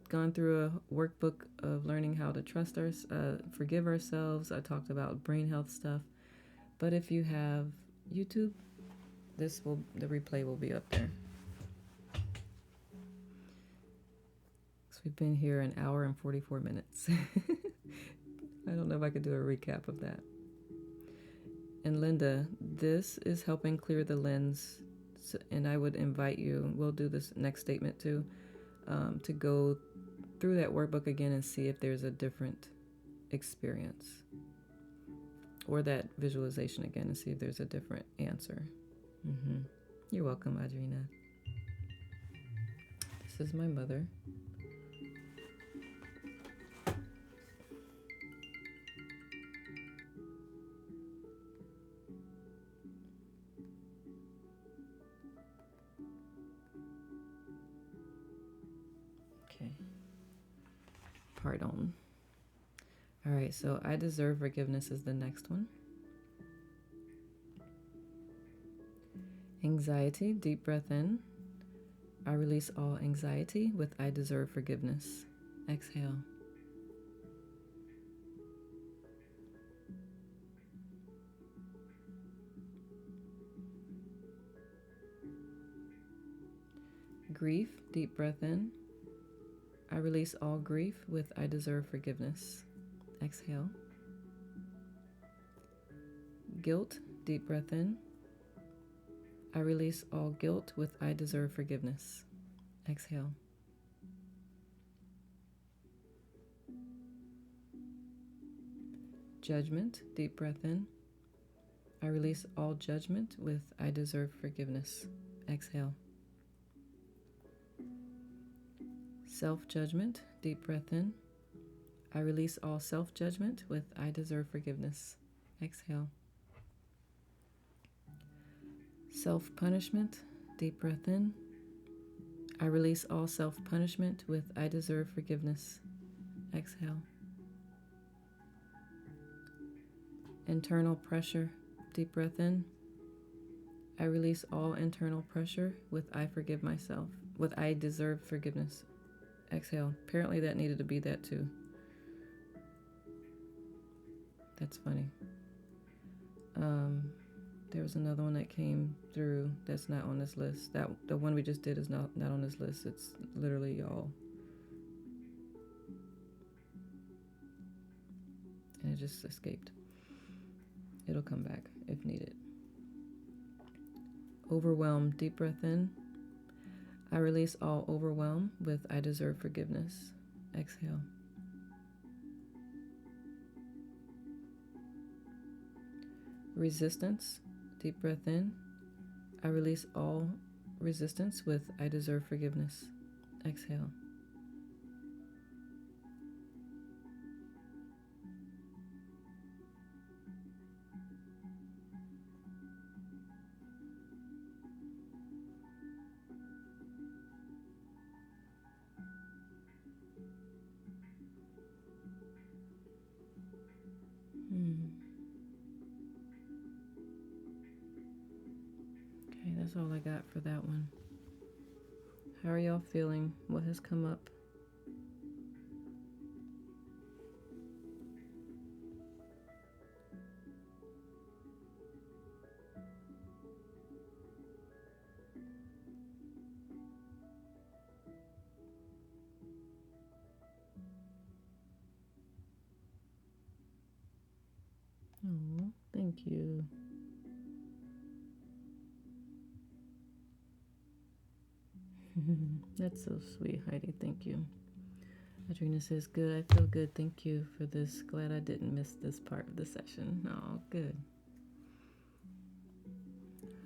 gone through a workbook of learning how to forgive ourselves. I talked about brain health stuff. But if you have YouTube, the replay will be up there. So we've been here an hour and 44 minutes. I don't know if I could do a recap of that. And Linda, this is helping clear the lens. And I would invite you, we'll do this next statement too, to go through that workbook again and see if there's a different experience. or that visualization again and see if there's a different answer. You're welcome, Adrina. This is my mother. Okay. Pardon. All right, so I deserve forgiveness is the next one. Anxiety, deep breath in. I release all anxiety with I deserve forgiveness. Exhale. Grief, deep breath in. I release all grief with I deserve forgiveness. Exhale. Guilt, deep breath in. I release all guilt with I deserve forgiveness. Exhale. Judgment, deep breath in. I release all judgment with I deserve forgiveness. Exhale. Self-judgment, deep breath in. I release all self-judgment with I deserve forgiveness. Exhale. Self-punishment, deep breath in. I release all self-punishment with I deserve forgiveness. Exhale. Internal pressure, deep breath in. I release all internal pressure with I forgive myself, with I deserve forgiveness. Exhale. Apparently that needed to be that too. That's funny. There was another one that came through that's not on this list. That the one we just did is not on this list. It's literally y'all. And it just escaped. It'll come back if needed. Overwhelm, deep breath in. I release all overwhelm with I deserve forgiveness. Exhale. Resistance, deep breath in. I release all resistance with I deserve forgiveness. Exhale. Okay, that's all I got for that one. How are y'all feeling? What has come up? Oh, thank you. That's so sweet, Heidi. Thank you. Adrina says, good. I feel good. Thank you for this. Glad I didn't miss this part of the session. Oh, good.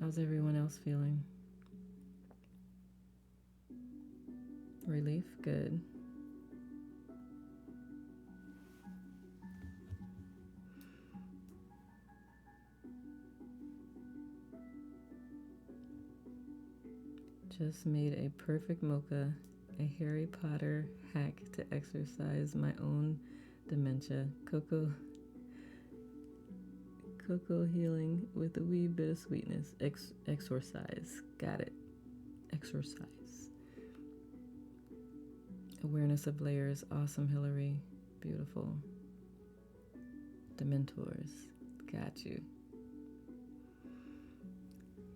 How's everyone else feeling? Relief? Good. Just made a perfect mocha, a Harry Potter hack to exercise my own dementia. Cocoa healing with a wee bit of sweetness. Exorcise. Got it. Exercise. Awareness of layers. Awesome, Hillary. Beautiful. Dementors. Got you.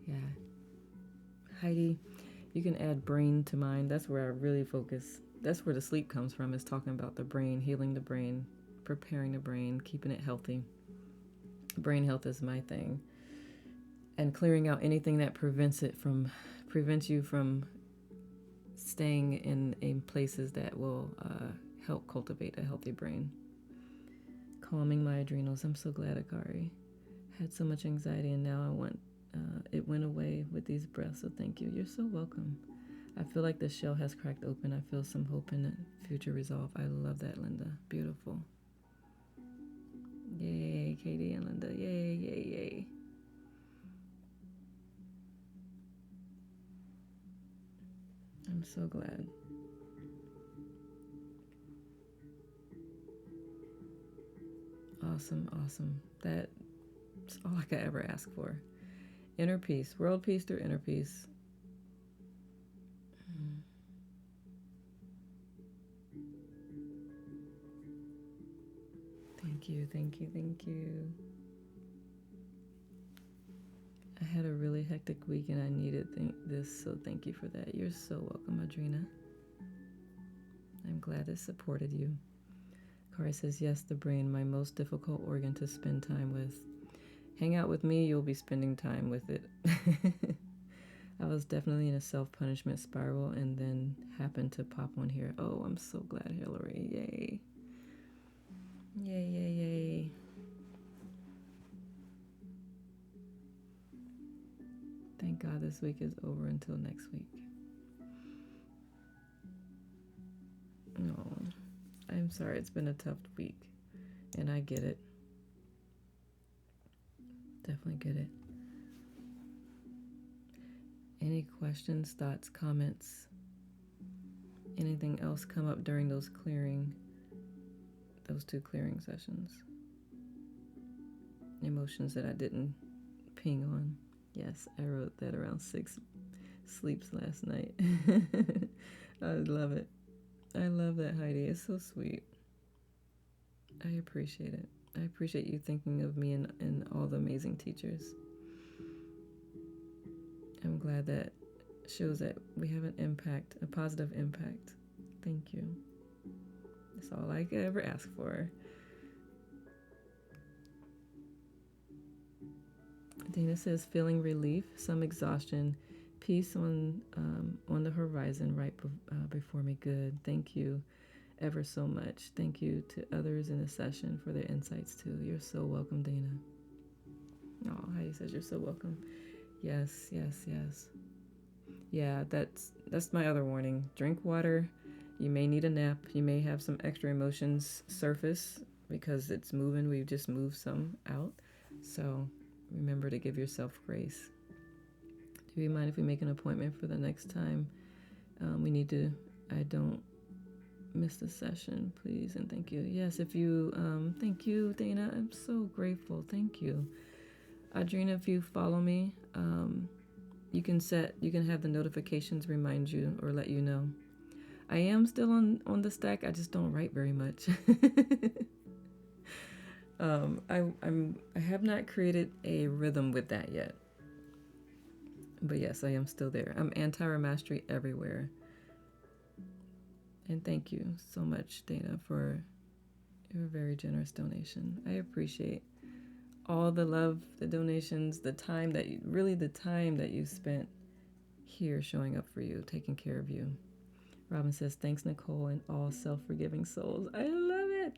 Yeah. Heidi, you can add brain to mine. That's where I really focus. That's where the sleep comes from, is talking about the brain, healing the brain, preparing the brain, keeping it healthy. Brain health is my thing. And clearing out anything that prevents you from staying in places that will help cultivate a healthy brain. calming my adrenals. I'm so glad, Akari. Had so much anxiety, and now it went away with these breaths. So thank you. You're so welcome. I feel like the shell has cracked open. I feel some hope in future resolve. I love that, Linda. Beautiful. Yay, Katie and Linda. Yay, yay, yay. I'm so glad. Awesome, awesome. That's all I could ever ask for. Inner peace, world peace through inner peace. Thank you, thank you, thank you. I had a really hectic week and I needed this, so thank you for that. You're so welcome, Adrena. I'm glad it supported you. Kari says, yes, the brain, my most difficult organ to spend time with. Hang out with me, you'll be spending time with it. I was definitely in a self-punishment spiral and then happened to pop on here. Oh, I'm so glad, Hillary. Yay. Yay, yay, yay. Thank God this week is over until next week. No, I'm sorry. It's been a tough week. And I get it. Definitely get it. Any questions, thoughts, comments? Anything else come up during those two clearing sessions? Emotions that I didn't ping on. Yes, I wrote that around 6 sleeps last night. I love it. I love that, Heidi. It's so sweet. I appreciate it. I appreciate you thinking of me and all the amazing teachers. I'm glad that shows that we have an impact, a positive impact. Thank you. That's all I could ever ask for. Dana says, feeling relief, some exhaustion, peace on the horizon right before me. Good. Thank you ever so much. Thank you to others in the session for their insights too. You're so welcome, Dana. Oh, Heidi says you're so welcome. Yes, yes, yes. Yeah, that's my other warning. Drink water. You may need a nap. You may have some extra emotions surface because it's moving. We've just moved some out. So remember to give yourself grace. Do you mind if we make an appointment for the next time? We need to, I don't miss the session, please, and thank you. Yes, if you, thank you, Dana. I'm so grateful. Thank you. Adrena, if you follow me, you can have the notifications remind you or let you know. I am still on the stack. I just don't write very much. I have not created a rhythm with that yet. But yes, I am still there. I'm anti-mastery everywhere. And thank you so much, Dana, for your very generous donation. I appreciate all the love, the donations, the time that you spent here showing up for you, taking care of you. Robin says, thanks, Nicole, and all self-forgiving souls. I love it.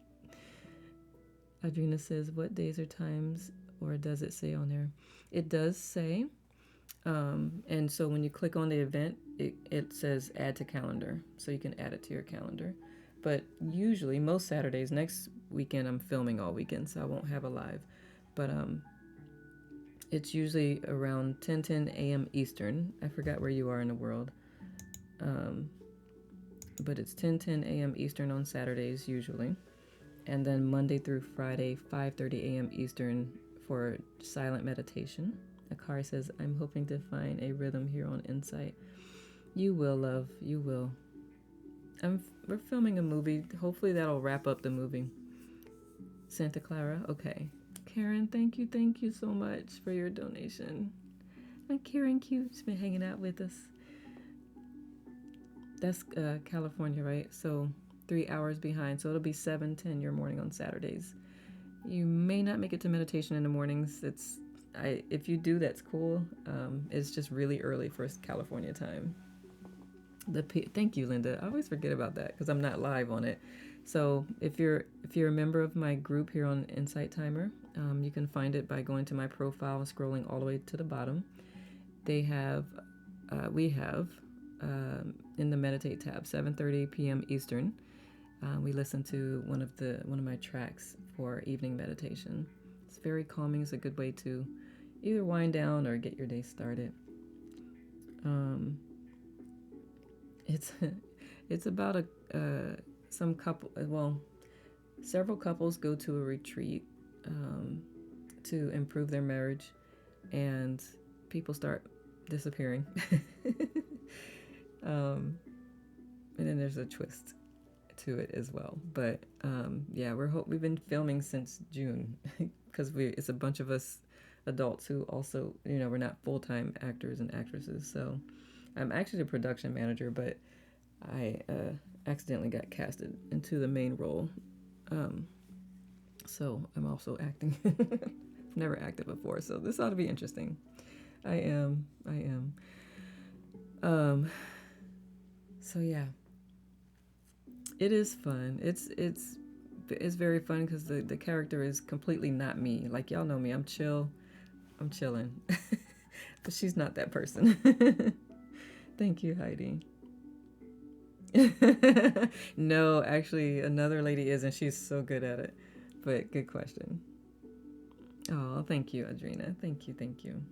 Adrena says, what days or times, or does it say on there? It does say. And so when you click on the event, it says add to calendar. So you can add it to your calendar. But usually, most Saturdays, next weekend, I'm filming all weekend, so I won't have a live. But it's usually around 10 a.m. Eastern. I forgot where you are in the world. But it's 10 a.m. Eastern on Saturdays usually. And then Monday through Friday, 5:30 a.m. Eastern for silent meditation. Akari says, I'm hoping to find a rhythm here on Insight. You will, love. You will. We're filming a movie. Hopefully that'll wrap up the movie. Santa Clara? Okay. Karen, thank you so much for your donation. And Karen Cute's been hanging out with us. That's California, right? So 3 hours behind. So it'll be 7:10 your morning on Saturdays. You may not make it to meditation in the mornings. If you do, that's cool. It's just really early for California time. Thank you, Linda. I always forget about that because I'm not live on it. So if you're a member of my group here on Insight Timer, you can find it by going to my profile and scrolling all the way to the bottom. They have, we have, in the meditate tab, 7:30 p.m. Eastern. We listen to one of my tracks for evening meditation. It's very calming. It's a good way to either wind down or get your day started. Um, it's it's about a some couple. Well, several couples go to a retreat um, to improve their marriage, and people start disappearing. um, and then there's a twist to it as well. But yeah, we've been filming since June because it's a bunch of us adults who also we're not full time actors and actresses. So I'm actually the production manager, but I accidentally got casted into the main role. Um, so I'm also acting. I've never acted before, so this ought to be interesting. I am. I am. So yeah, it is fun. It's very fun because the character is completely not me. Like y'all know me, I'm chill. I'm chilling, but she's not that person. Thank you, Heidi. No, actually, another lady is, and she's so good at it. But good question. Oh, thank you, Adrena. Thank you, thank you.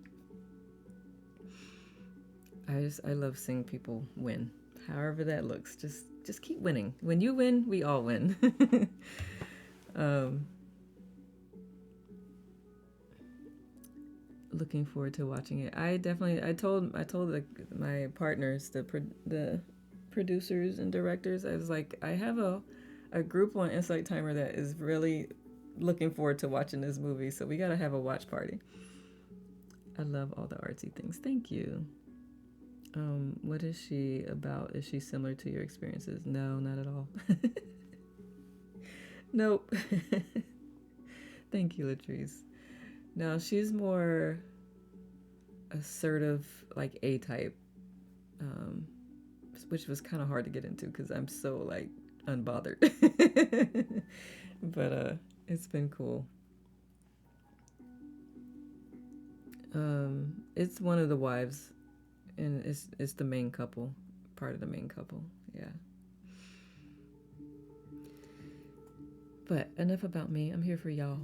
I love seeing people win, however that looks. Just keep winning. When you win, we all win. um, Looking forward to watching it. I told my partners, the producers and directors, I was like, I have a group on Insight Timer that is really looking forward to watching this movie, so we gotta have a watch party. I love all the artsy things. Thank you. What is she about? Is she similar to your experiences? No, not at all. Nope. Thank you, Latrice. No, she's more assertive, like A type, um, which was kind of hard to get into because I'm so like unbothered. But it's been cool. It's one of the wives, and it's the main couple, part of the main couple. Yeah. But enough about me. I'm here for y'all.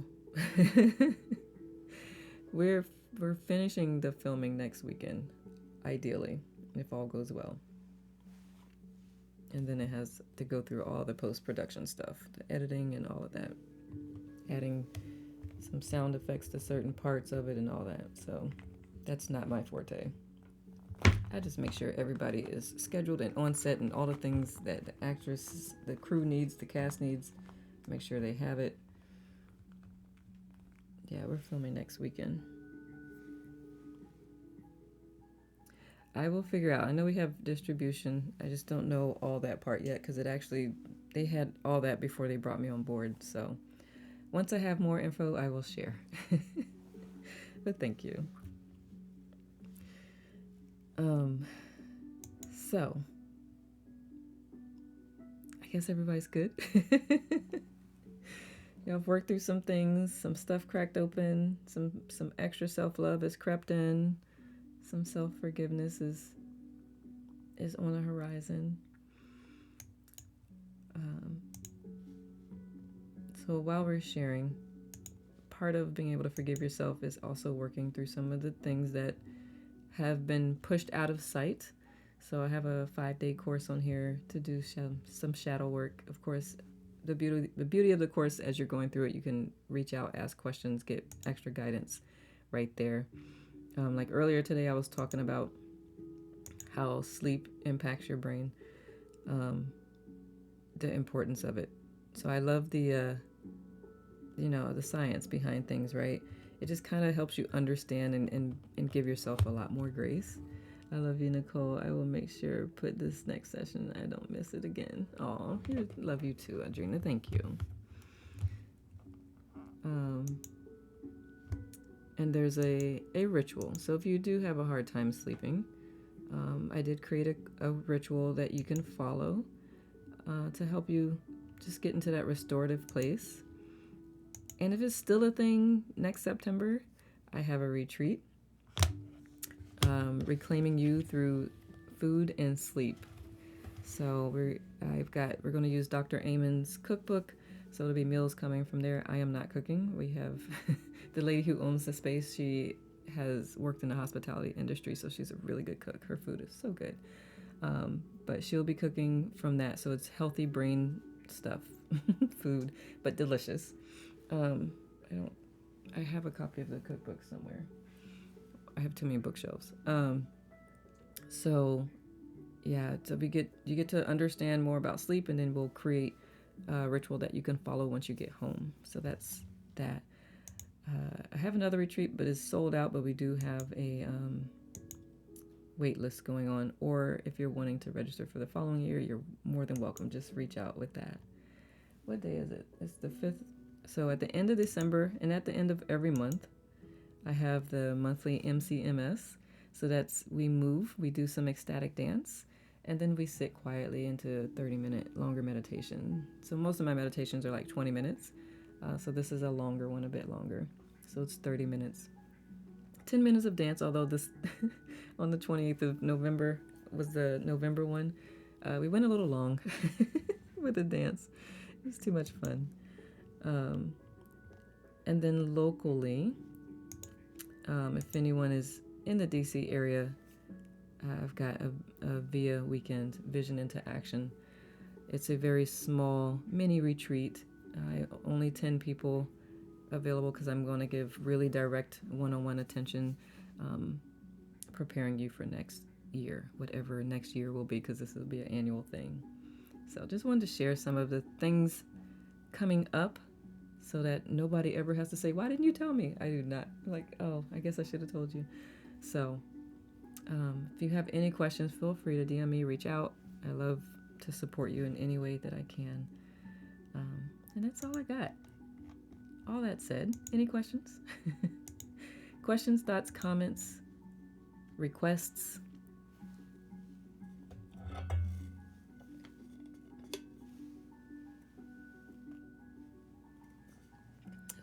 we're we're finishing the filming next weekend, ideally, if all goes well. And then it has to go through all the post production stuff, the editing and all of that, adding some sound effects to certain parts of it and all that. So that's not my forte. I just make sure everybody is scheduled and on set and all the things that the actress, the crew needs, the cast needs. Make sure they have it. Yeah, we're filming next weekend. I will figure out. I know we have distribution. I just don't know all that part yet because they had all that before they brought me on board. So once I have more info, I will share. But thank you. So I guess everybody's good. I've worked through some things, some stuff cracked open, some extra self-love has crept in, some self-forgiveness is on the horizon. So while we're sharing, part of being able to forgive yourself is also working through some of the things that have been pushed out of sight. So I have a 5-day course on here to do some shadow work. Of course, the beauty of the course, as you're going through it, you can reach out, ask questions, get extra guidance right there. Like earlier today, I was talking about how sleep impacts your brain, the importance of it. So I love the science behind things, right? It just kind of helps you understand and give yourself a lot more grace. I love you, Nicole. I will make sure put this next session. I don't miss it again. Aw, love you too, Adrena. Thank you. And there's a ritual. So if you do have a hard time sleeping, I did create a ritual that you can follow to help you just get into that restorative place. And if it's still a thing next September, I have a retreat, reclaiming you through food and sleep. So we're going to use Dr. Amon's cookbook. So it'll be meals coming from there. I am not cooking. We have the lady who owns the space. She has worked in the hospitality industry, so she's a really good cook. Her food is so good. But she'll be cooking from that. So it's healthy brain stuff, food, but delicious. I don't. I have a copy of the cookbook somewhere. I have too many bookshelves. So yeah, so you get to understand more about sleep, and then we'll create a ritual that you can follow once you get home. So that's that. I have another retreat, but it's sold out. But we do have a wait list going on. Or if you're wanting to register for the following year, you're more than welcome. Just reach out with that. What day is it? It's the 5th. So at the end of December and at the end of every month, I have the monthly MCMS. So that's we move, we do some ecstatic dance, and then we sit quietly into 30-minute longer meditation. So most of my meditations are like 20 minutes. So this is a longer one, a bit longer. So it's 30 minutes. 10 minutes of dance, although this on the 28th of November was the November one. We went a little long with the dance. It was too much fun. And then locally, if anyone is in the DC area, I've got a VIA weekend, Vision into Action. It's a very small mini retreat. Only 10 people available because I'm going to give really direct one-on-one attention, preparing you for next year, whatever next year will be, because this will be an annual thing. So just wanted to share some of the things coming up so that nobody ever has to say, why didn't you tell me? I do not. Like, oh, I guess I should have told you. So if you have any questions, feel free to DM me, reach out. I love to support you in any way that I can. And that's all I got. All that said, any questions? Questions, thoughts, comments, requests?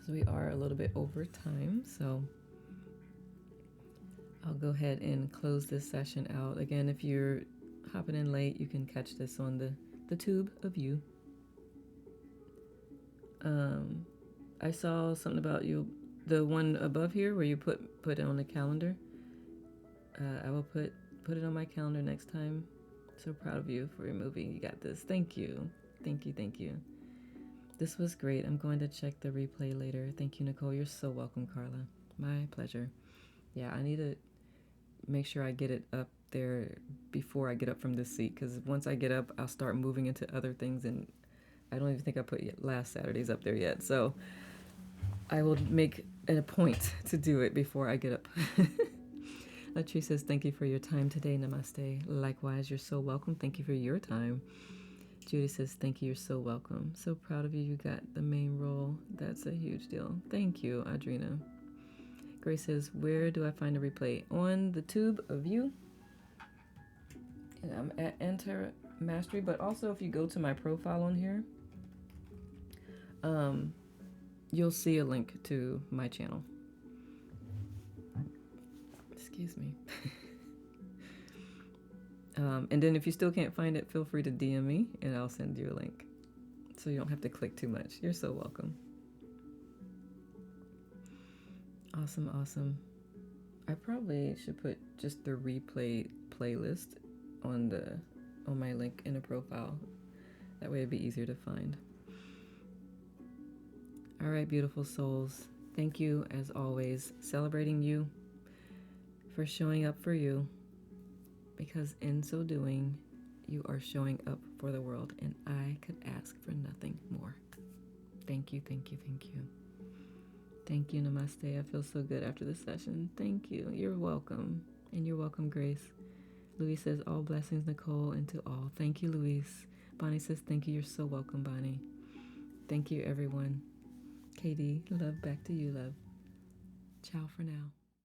So we are a little bit over time, so I'll go ahead and close this session out. Again, if you're hopping in late, you can catch this on the tube of you. I saw something about you, the one above here where you put it on the calendar. I will put it on my calendar next time. So proud of you for your movie. You got this. Thank you. Thank you. Thank you. This was great. I'm going to check the replay later. Thank you, Nicole. You're so welcome, Carla. My pleasure. Yeah, I need to make sure I get it up there before I get up from this seat, because once I get up, I'll start moving into other things, and I don't even think I put last Saturday's up there yet. So I will make a point to do it before I get up. Latrice says, thank you for your time today. Namaste. Likewise, you're so welcome. Thank you for your time. Judy says, thank you. You're so welcome. So proud of you. You got the main role. That's a huge deal. Thank you, Audrina. Grace says, where do I find the replay? On the tube of you. And I'm at Enter Mastery. But also, if you go to my profile on here, you'll see a link to my channel. Excuse me. And then if you still can't find it, feel free to DM me and I'll send you a link. So you don't have to click too much. You're so welcome. Awesome, awesome. I probably should put just the replay playlist on my link in the profile. That way it'd be easier to find. All right, beautiful souls. Thank you, as always, celebrating you for showing up for you, because in so doing, you are showing up for the world, and I could ask for nothing more. Thank you, thank you, thank you. Thank you, namaste. I feel so good after this session. Thank you. You're welcome. And you're welcome, Grace. Louise says, all blessings, Nicole, and to all. Thank you, Louise. Bonnie says, thank you. You're so welcome, Bonnie. Thank you, everyone. Katie, love back to you, love. Ciao for now.